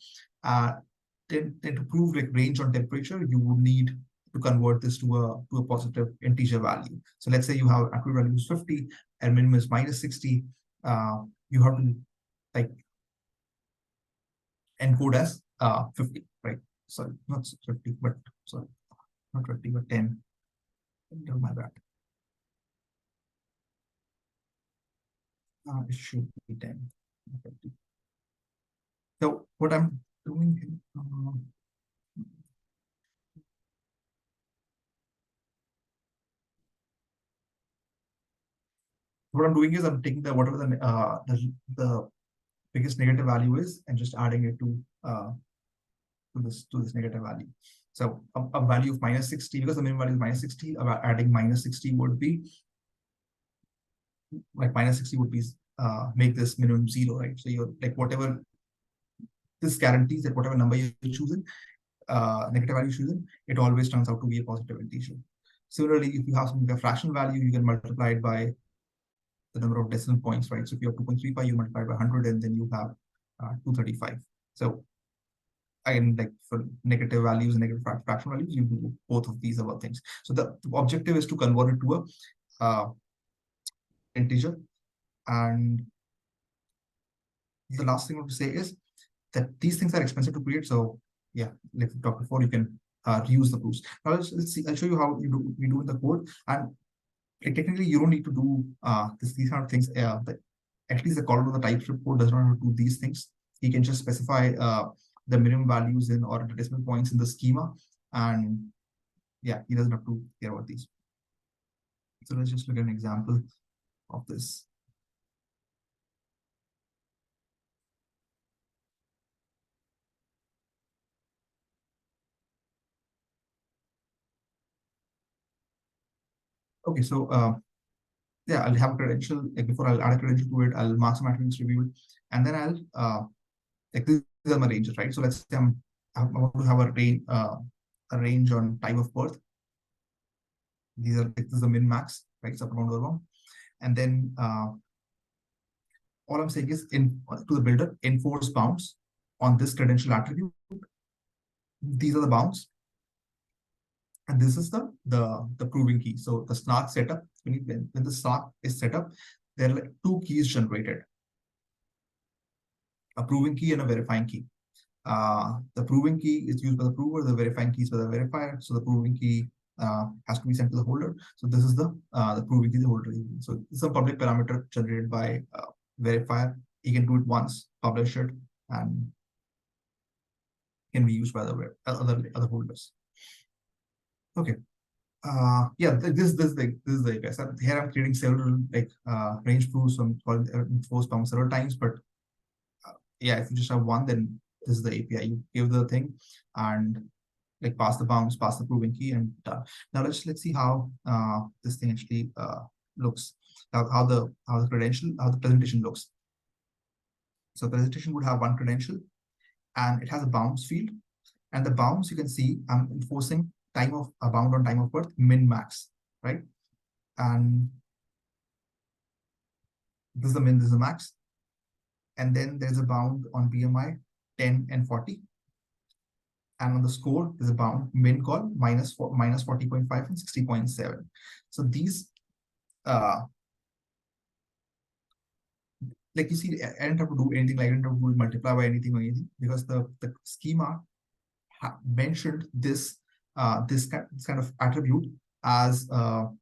Speaker 1: Then to prove like range on temperature, you would need to convert this to a positive integer value. So let's say you have attribute value is 50 and minimum is -60. You have to like encode as 50, right? Sorry, not 50, but sorry, not 50, but 10. Never mind that. It should be 10. 50. So what I'm doing here, what I'm doing is I'm taking the whatever the biggest negative value is and just adding it to this negative value. So a value of -60, because the minimum value is -60, adding -60 would be like -60 would be make this minimum 0, right? So you're like whatever this guarantees that whatever number you're choosing, negative value choosing, it always turns out to be a positive integer. Similarly, if you have something like a fractional value, you can multiply it by the number of decimal points, right? So if you have 2.35, you multiply by 100, and then you have 235. So again, like for negative values and negative fractional values, you do both of these other things. So the objective is to convert it to a integer. And the last thing I want to say is that these things are expensive to create. So yeah, like we talked before, you can reuse the proofs. Now let's see. I'll show you how we do in the code. And like, technically, you don't need to do these kind of things. But at least the caller to the TypeScript code does not have to do these things. He can just specify the minimum values in or the decimal points in the schema, and yeah, he doesn't have to care about these. So let's just look at an example of this. Okay, so yeah, I'll have a credential. Like before I'll add a credential to it, I'll mark some attributes reviewed, and then I'll like these are my ranges, right? So let's say I want to have a range on time of birth. These are this is the min max, right? So up, down, down. And then all I'm saying is to the builder, enforce bounds on this credential attribute. These are the bounds. And this is the proving key. So the SNARK setup, when the SNARK is set up, there are like two keys generated: a proving key and a verifying key. The proving key is used by the prover, the verifying key is by the verifier. So the proving key has to be sent to the holder. So this is the proving key the holder. So it's a public parameter generated by verifier. You can do it once, publish it, and can be used by the other holders. Okay. Yeah, this is the API. So here I'm creating several like range proofs. I'm calling enforce bound several times, but yeah, if you just have one, then this is the API. You give the thing and like pass the bounds, pass the proving key, and done. Now let's see how this thing actually looks. How the presentation looks. So the presentation would have one credential, and it has a bounds field. And the bounds you can see, I'm enforcing time of a bound on time of birth, min max, right? And this is the min, this is the max. And then there's a bound on BMI 10 and 40. And on the score, there's a bound min call minus 40.5 and 60.7. So these like you see, I didn't have to do anything, like I didn't have to multiply by anything or anything, because the schema mentioned this this kind of attribute as an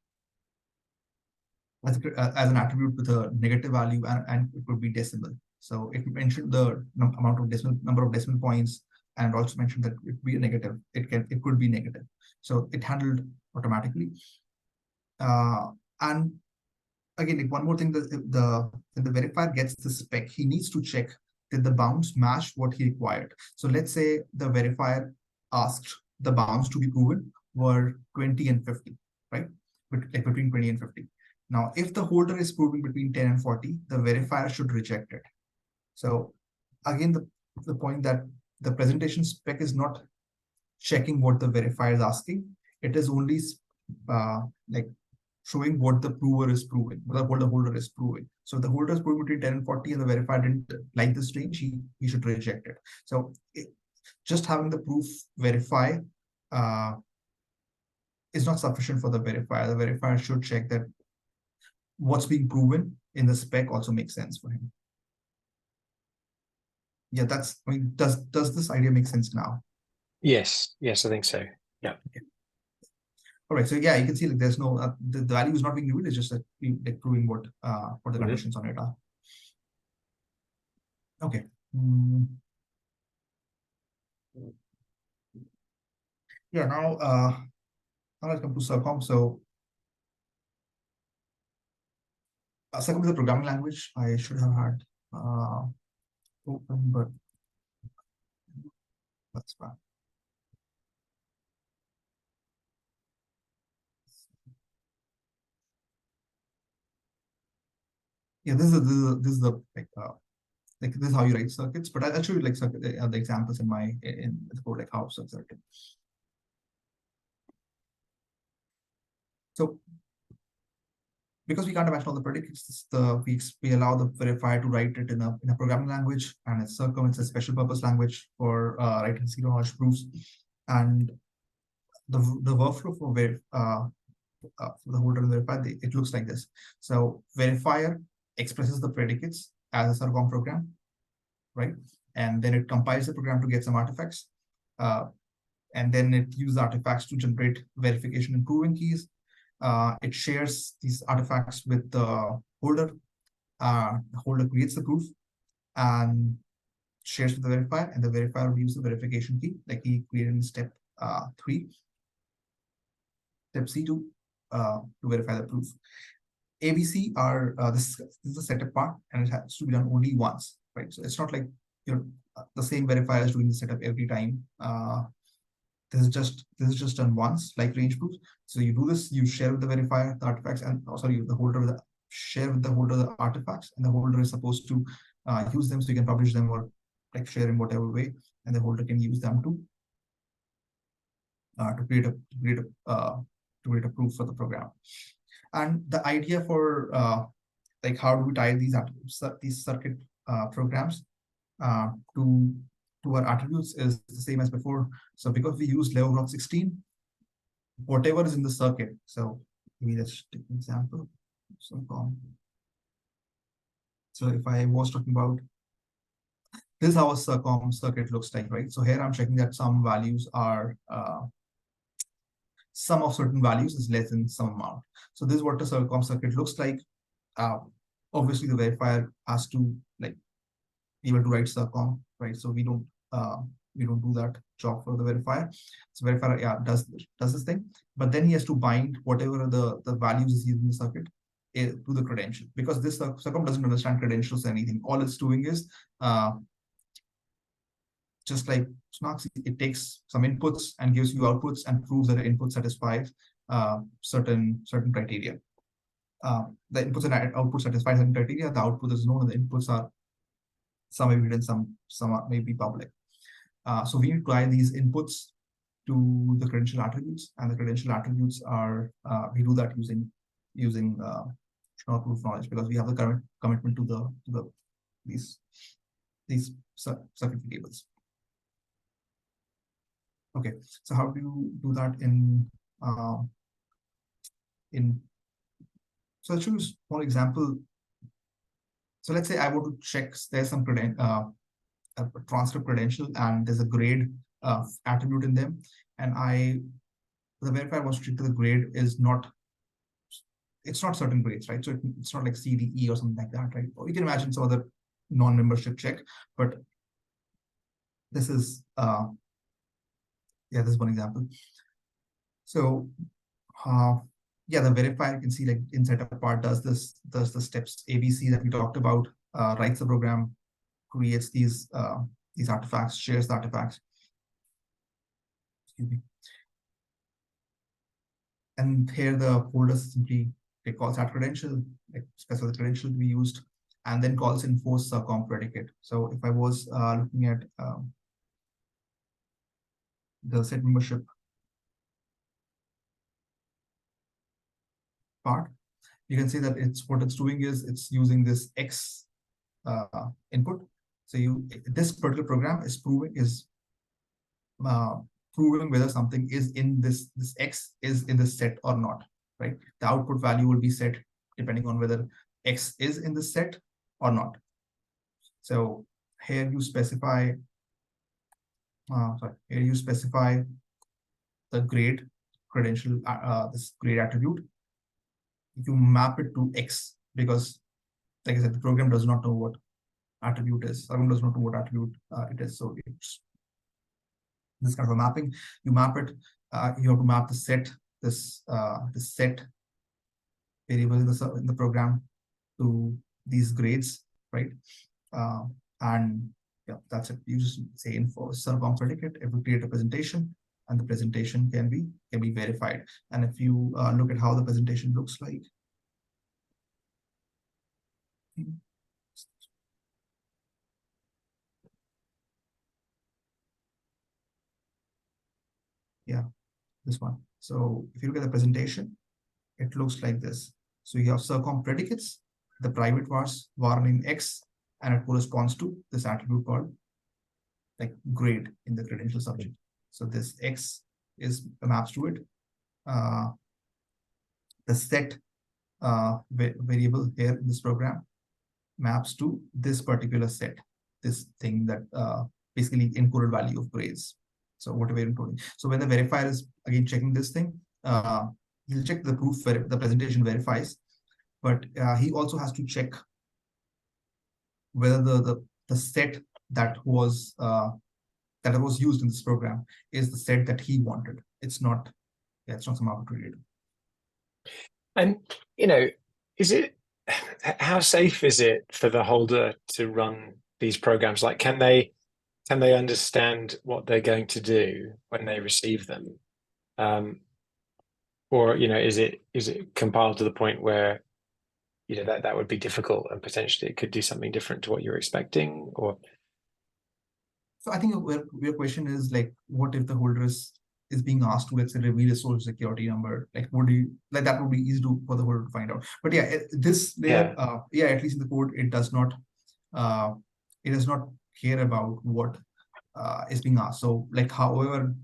Speaker 1: attribute with a negative value, and it would be decimal. So it mentioned the number of decimal points, and also mentioned that it would be a negative. It could be negative. So it handled automatically. And again, like one more thing, when the verifier gets the spec, he needs to check that the bounds match what he required. So let's say the verifier asked the bounds to be proven were 20 and 50, right? But like between 20 and 50. Now, if the holder is proving between 10 and 40, the verifier should reject it. So again, the point that the presentation spec is not checking what the verifier is asking. It is only like showing what the prover is proving, what the holder is proving. So if the holder is proving between 10 and 40 and the verifier didn't like this range, he should reject it. So just having the proof verify is not sufficient for the verifier. The verifier should check that what's being proven in the spec also makes sense for him. Yeah, that's, I mean, does this idea make sense now?
Speaker 2: Yes, I think so. Yeah.
Speaker 1: Okay. All right, so yeah, you can see like there's no the value is not being revealed. It's just that like proving what the conditions on it are. Okay. Yeah. Now let's come to Circom. So Circom is a programming language. I should have had open, but that's fine. Yeah, this is the like this is how you write circuits, but I'll show you like the examples in the code, like how circuit. So because we can't imagine all the predicates, we allow the verifier to write it in a programming language, and it's Circom. It's a special purpose language for writing zero knowledge proofs, and the workflow for the holder and verifier, it looks like this. So verifier expresses the predicates as a Circom program, right? And then it compiles the program to get some artifacts, and then it uses artifacts to generate verification and proving keys. It shares these artifacts with the holder. The holder creates the proof and shares with the verifier, and the verifier will use the verification key, like he created in step 3, step C to verify the proof. ABC are this is the setup part, and it has to be done only once, right? So it's not like the same verifier is doing the setup every time. This is just done once, like range proofs. So you do this, you share with the verifier the artifacts, and the holder share with the holder the artifacts, and the holder is supposed to use them, so you can publish them or like share in whatever way, and the holder can use them to create a proof for the program. And the idea for like how do we tie these circuit programs to our attributes is the same as before. So because we use level of 16, whatever is in the circuit. So maybe let's take an example. So if I was talking about this is how a Circom circuit looks like, right? So here I'm checking that some values are sum of certain values is less than some amount. So this is what the Circom circuit looks like. Obviously the verifier has to like be able to write Circom, right? So we don't do that job for the verifier. So verifier does this thing, but then he has to bind whatever the values is used in the circuit to the credential, because this Circom doesn't understand credentials or anything. All it's doing is just like SNARKs, it takes some inputs and gives you outputs and proves that the input satisfies certain criteria. The inputs and outputs satisfy certain criteria. The output is known, and the inputs are some may be hidden, some may be public. So we need to apply these inputs to the credential attributes, and the credential attributes are we do that using proof of knowledge, because we have the current commitment to these circuit tables. Okay, so how do you do that so I'll choose one example. So let's say I want to check there's some a transcript credential and there's a grade attribute in them, and the verifier wants to check that the grade is not, it's not certain grades, right? So it's not like C, D, E or something like that, right? Or you can imagine some other non-membership check, but this is this is one example. So the verifier, you can see like in setup part does the steps ABC that we talked about, writes the program, creates these artifacts, shares the artifacts. Excuse me. And here the holder simply it calls that credential, like specify the credential to be used, and then calls enforce Circom predicate. So if I was looking at the set membership part, you can see that what it's doing is it's using this X input. So this particular program is proving whether something is in this X is in the set or not, right? The output value will be set depending on whether X is in the set or not. So here you specify, the grade credential, this grade attribute. You map it to X because, like I said, the program does not know what attribute is. Circom does not know what attribute it is. So it's this kind of a mapping. You map it. You have to map the set, the set variable in the program to these grades, right? And yeah, that's it. You just say info Circom predicate. It will create a presentation, and the presentation can be verified. And if you look at how the presentation looks like, yeah, this one. So if you look at the presentation, it looks like this. So you have Circom predicates, the private var name X, and it corresponds to this attribute called like grade in the credential subject. So this X is maps to it. The set variable here in this program maps to this particular set, this thing that basically encoded value of grades. So whatever encoding. So when the verifier is again checking this thing, he'll check the proof where the presentation verifies, but he also has to check whether the set that was used in this program is the set that he wanted. It's not some arbitrary data.
Speaker 2: And how safe is it for the holder to run these programs? Like, can they understand what they're going to do when they receive them? Or is it compiled to the point where that would be difficult and potentially it could do something different to what you're expecting? Or
Speaker 1: so I think your question is like, what if the holder is being asked to, let's say, reveal a social security number? Like, that would be easy for the holder to find out. But yeah, this layer, at least in the code, it does not care about what is being asked. So like, however,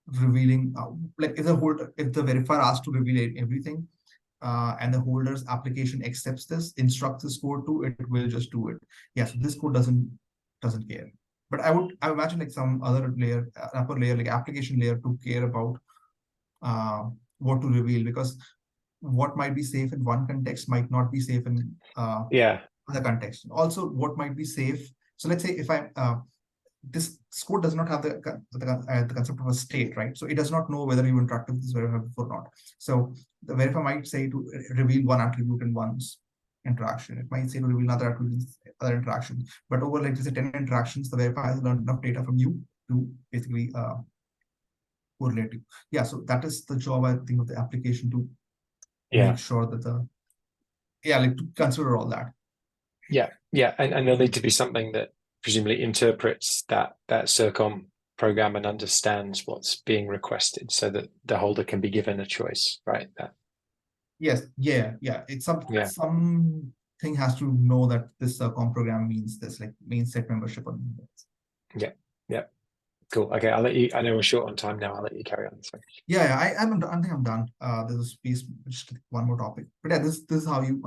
Speaker 1: revealing like if the verifier asks to reveal everything, and the holder's application accepts this, instructs this code to it, will just do it. Yeah, so this code doesn't care. But I imagine like some other layer, upper layer, like application layer, to care about what to reveal, because what might be safe in one context might not be safe in other context. Also, what might be safe. So let's say if this code does not have the concept of a state, right? So it does not know whether you interact with this verifier or not. So the verifier might say to reveal one attribute in one's interaction. It might say to reveal another attribute in other interactions. But over like 10 interactions, the verifier has learned enough data from you to basically correlate you. Yeah, so that is the job, I think, of the application, to make sure that to consider all that.
Speaker 2: Yeah, and there'll need to be something that presumably interprets that Circom program and understands what's being requested, so that the holder can be given a choice, right?
Speaker 1: Yes, yeah. It's something has to know that this Circom program means this, like means set membership or
Speaker 2: Yeah. Cool. Okay, I'll let you. I know we're short on time now. I'll let you carry on. Sorry.
Speaker 1: Yeah, I think I'm done. There's a space, just one more topic. But yeah, this is how you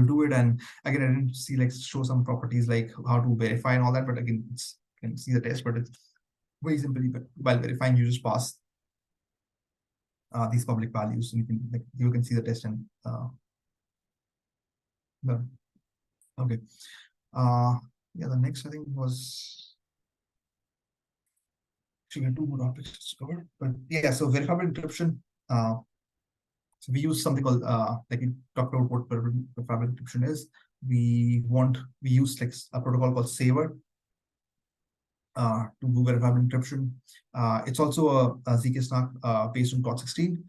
Speaker 1: do it. And again, I didn't see like show some properties like how to verify and all that. But again, you can see the test, but it's very simply. But while verifying, you just pass these public values, and you can see the test and okay. Yeah, the next I think was actually two more topics to cover. But yeah, so verifiable encryption. So we use something called like we talked about what verifiable encryption is. We use like a protocol called Saver to do verifiable encryption. It's also a ZK-SNARK based on Cloud 16.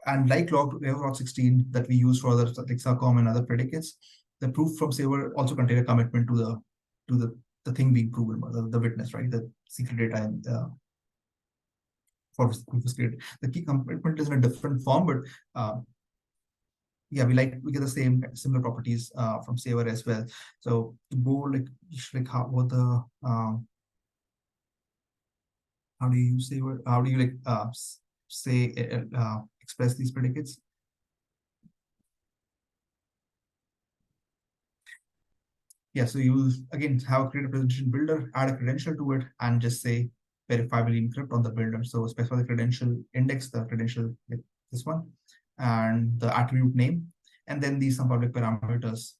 Speaker 1: And like log 16 that we use for other like Circom and other predicates, the proof from saver also contain a commitment to the thing being proven, the witness, right? The secret data and for proof is created. The key commitment is in a different form, but yeah, we get the same similar properties from saver as well. So to go like how do you use saver? How do you like say express these predicates? Yeah, so you will again create a presentation builder, add a credential to it, and just say verifiably encrypt on the builder. So specify the credential index, the credential like this one, and the attribute name, and then these some public parameters.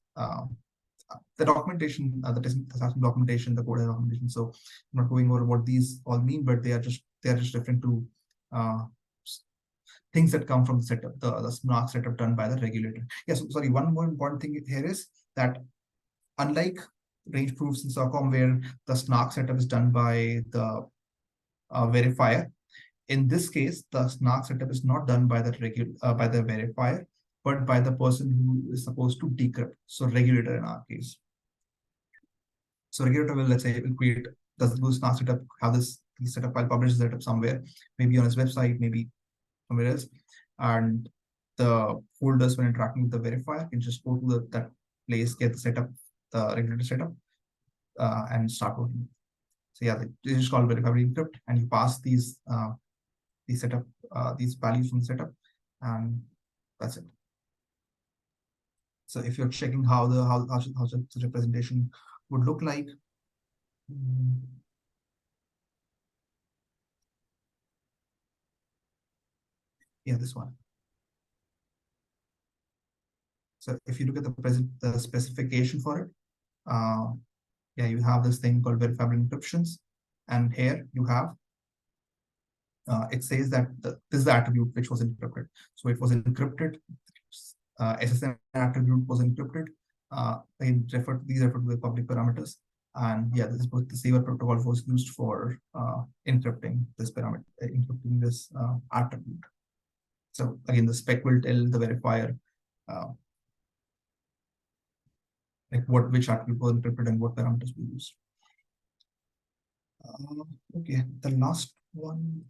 Speaker 1: The documentation, the testing documentation, the code documentation. So I'm not going over what these all mean, but they are just referring to things that come from the setup, the SNARK setup done by the regulator. Yeah, so sorry, one more important thing here is that unlike range proofs in Circom, where the SNARK setup is done by the verifier, in this case, the SNARK setup is not done by the verifier, but by the person who is supposed to decrypt. So regulator in our case. So regulator will, let's say, will create, does the SNARK setup have this setup file, publishes setup somewhere, maybe on his website, maybe somewhere else, and the folders when interacting with the verifier can just go to that place, get the setup, the regulator setup, and start working. So yeah, this is called verifiable encrypt, and you pass these setup, these values from the setup, and that's it. So if you're checking how such a presentation would look like, yeah, this one. So if you look at the specification for it, yeah, you have this thing called verifiable encryptions, and here you have it says that this is the attribute which was encrypted. So it was encrypted. SSN attribute was encrypted. These refer to the public parameters, and yeah, this is what the saver protocol was used for encrypting this parameter, encrypting this attribute. So again, the spec will tell the verifier like which attribute was encrypted and what parameters we used. Okay, the last one.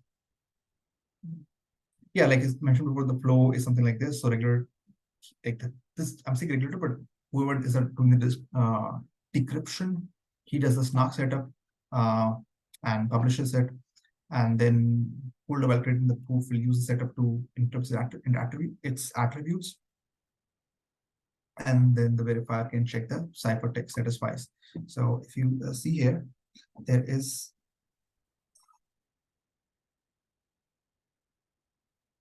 Speaker 1: Yeah, like I mentioned before, the flow is something like this. So regular, like this, I'm saying regulator, but whoever is doing this decryption, he does the SNARK setup and publishes it, and then holder while creating the proof will use the setup to encrypt its attributes, and then the verifier can check the ciphertext satisfies. So if you see here, there is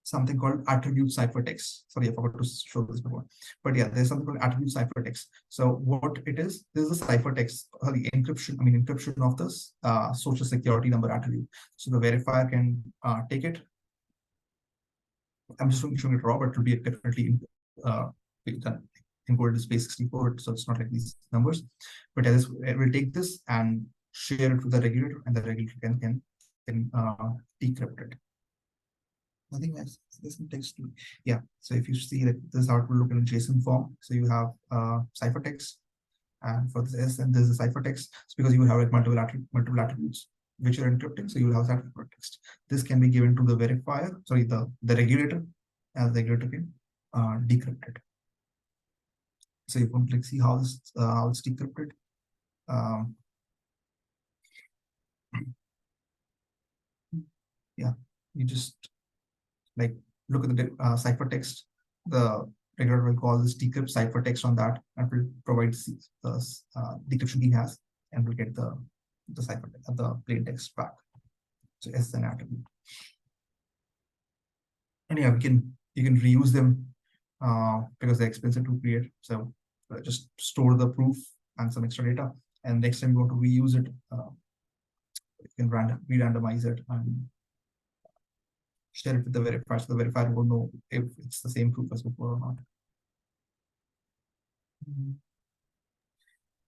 Speaker 1: something called attribute ciphertext. Sorry, I forgot to show this before. But yeah, there's something called attribute ciphertext. So what it is, this is a ciphertext, the encryption of this social security number attribute. So the verifier can take it. I'm just showing it raw, but it will be definitely encoded in space 64. So it's not like these numbers. But yeah, it will take this and share it with the regulator, and the regulator can decrypt it. Nothing else. There's some text to, yeah. So if you see that this is how it will look in a JSON form. So you have ciphertext, and for this and there's a ciphertext. It's because you will have like multiple attributes which are encrypting. So you will have ciphertext. This can be given to the verifier, sorry, the regulator, and the regulator can decrypt it. So you can like see how it's decrypted. Yeah, you just like look at the ciphertext. The regulator will call this decrypt ciphertext on that, and will provide the decryption he has, and will get the ciphertext, the plain text back. So S an attribute, and yeah, you can reuse them because they're expensive to create. So just store the proof and some extra data, and next time you want to reuse it, you can re-randomize it and share it with the verifier, so the verifier will know if it's the same proof as before or not.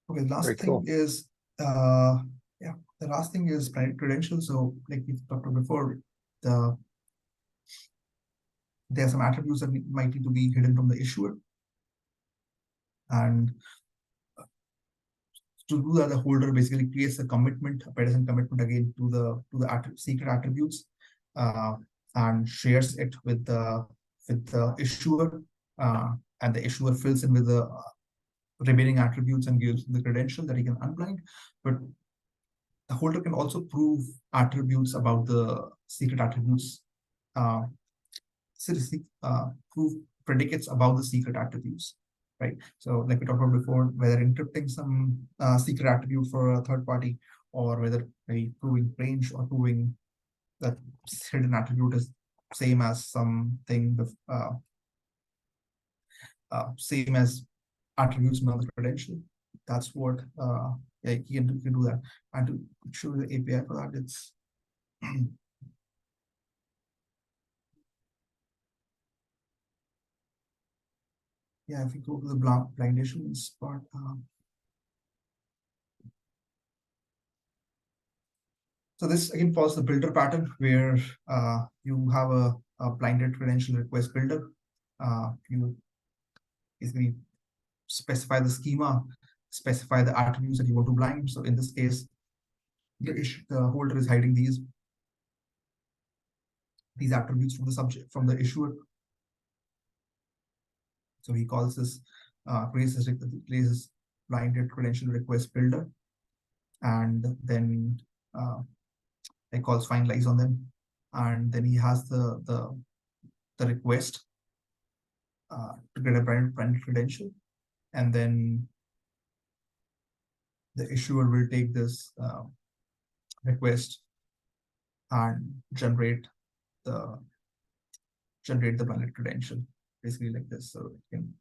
Speaker 1: Okay, last thing is yeah, the last thing is credentials. So like we talked about before, the there are some attributes that might need to be hidden from the issuer. And to do that, the holder basically creates a commitment, a Pedersen commitment again to the secret attributes, and shares it with the issuer, and the issuer fills in with the remaining attributes and gives the credential that he can unblind. But the holder can also prove attributes about the secret attributes, prove predicates about the secret attributes, right? So like we talked about before, whether encrypting some secret attribute for a third party, or whether maybe proving range or proving that hidden attribute is same as something same as attributes in the credential. That's what yeah, you can do that. And to show the API for that, it's yeah, if you go to the blind issuance part, so this again follows the builder pattern where you have a blinded credential request builder. You basically specify the schema, specify the attributes that you want to blind. So in this case, the holder is hiding these attributes from the subject, from the issuer. So he calls this creates this blinded credential request builder, and then it calls finalize on them, and then he has the request to get a branded credential, and then the issuer will take this request and generate the blinded credential, basically like this. So it can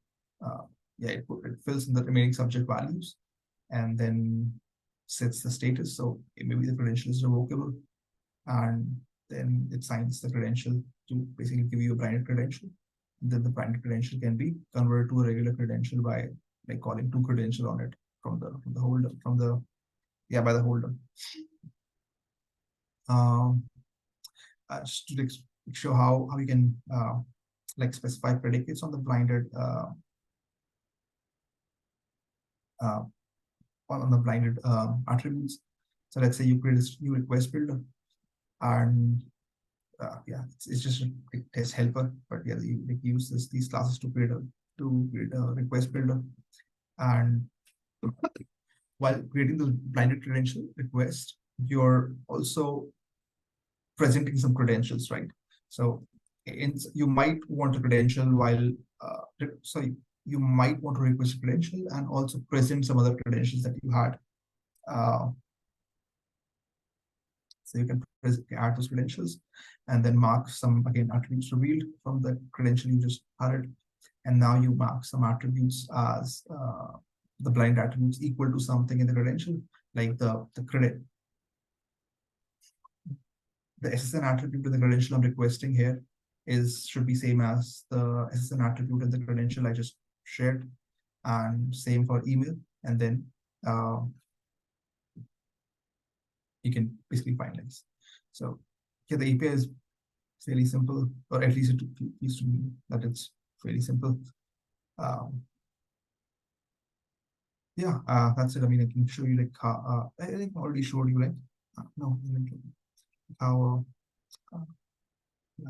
Speaker 1: yeah, it fills in the remaining subject values and then sets the status. So maybe the credential is revocable, and then it signs the credential to basically give you a blinded credential. And then the blinded credential can be converted to a regular credential by like calling toCredential on it from the holder, by the holder. Just to show how you can like specify predicates on the blinded attributes. So let's say you create a new request builder, and yeah, it's just a test helper, but yeah, you like use these classes to create a request builder. And while creating the blinded credential request, you're also presenting some credentials, right? So you might want a credential while you might want to request a credential and also present some other credentials that you had. So you can add those credentials and then mark some, again, attributes revealed from the credential you just added. And now you mark some attributes as the blind attributes equal to something in the credential, like the SSN attribute in the credential I'm requesting here should be same as the SSN attribute in the credential I just shared, and same for email. And then you can basically finalize. So yeah, the API is fairly simple, or at least it used to be that it's fairly simple. Yeah, that's it. I mean, I can show you like how, I think I already showed you like no,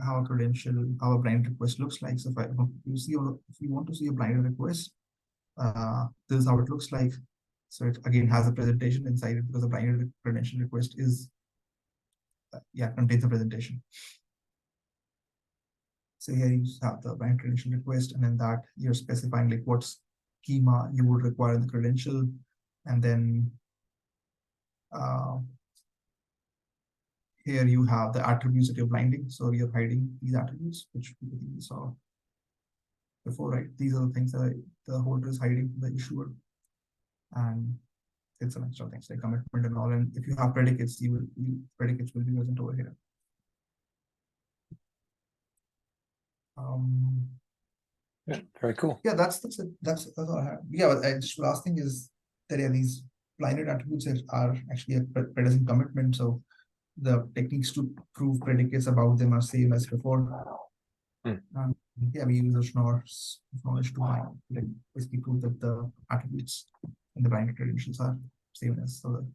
Speaker 1: how a credential, how a blind request looks like. So if you want to see a blind request, this is how it looks like. So it again has a presentation inside it, because a blind credential request is contains a presentation. So here you have the blind credential request, and then that you're specifying like what schema you would require in the credential, and then here you have the attributes that you're blinding. So you're hiding these attributes, which we saw before, right? These are the things that the holder is hiding from the issuer, and it's some extra things like commitment and all. And if you have predicates, predicates will be present over here.
Speaker 2: Yeah, very cool.
Speaker 1: Yeah, that's all I have. Yeah, but just last thing is that these blinded attributes are actually a Pedersen commitment. So the techniques to prove predicates about them are same as before. And yeah, we use the SNARKs knowledge to like basically prove that the attributes in the binary credentials are same as the.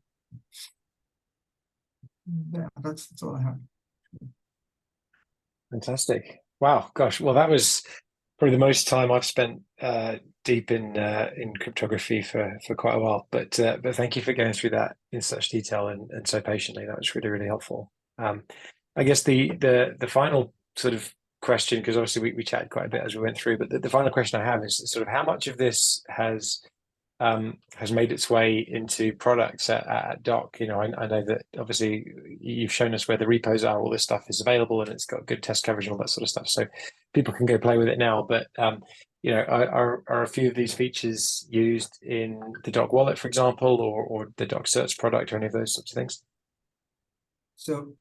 Speaker 1: Yeah, that's all I have.
Speaker 2: Fantastic. Wow, gosh. Well, that was probably the most time I've spent deep in cryptography for quite a while. But thank you for going through that in such detail and so patiently. That was really, really helpful. I guess the final sort of question, because obviously we chatted quite a bit as we went through, but the final question I have is sort of how much of this has made its way into products at Doc. You know, I know that obviously you've shown us where the repos are, all this stuff is available, and it's got good test coverage and all that sort of stuff. So people can go play with it now. But you know, are a few of these features used in the Doc wallet, for example, or the Doc search product, or any of those sorts of things?
Speaker 1: So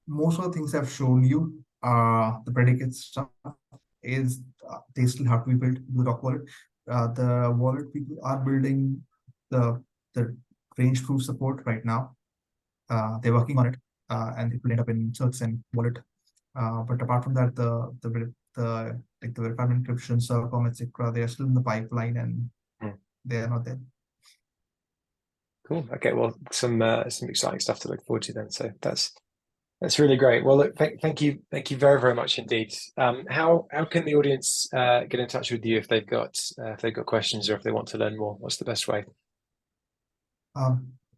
Speaker 1: most of the things I've shown you, the predicate stuff is they still have to be built in the Doc wallet. The wallet people are building the range proof support right now. They're working on it, and it will end up in Circom and wallet. But apart from that, the verifiable encryption, Circom, etc., they are still in the pipeline and they are not there.
Speaker 2: Cool. Okay. Well, some exciting stuff to look forward to then. So that's really great. Well, look, thank you very, very much indeed. How can the audience get in touch with you if they've got questions or if they want to learn more? What's the best way?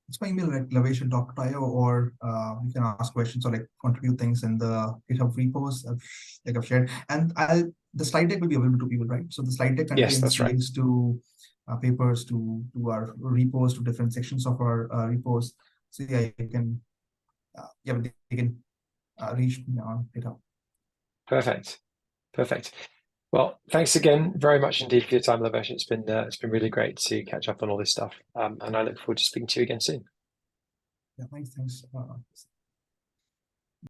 Speaker 1: It's my email at lovesh@doc.io, or you can ask questions or like contribute things in the GitHub repos I've shared. And the slide deck will be available to people, right? So the slide deck contains links to papers, to our repos, to different sections of our repos. So yeah, you can they can reach me on GitHub.
Speaker 2: Perfect. Well, thanks again very much indeed for your time, Lovesh. It's been really great to catch up on all this stuff, and I look forward to speaking to you again soon.
Speaker 1: Yeah, thanks.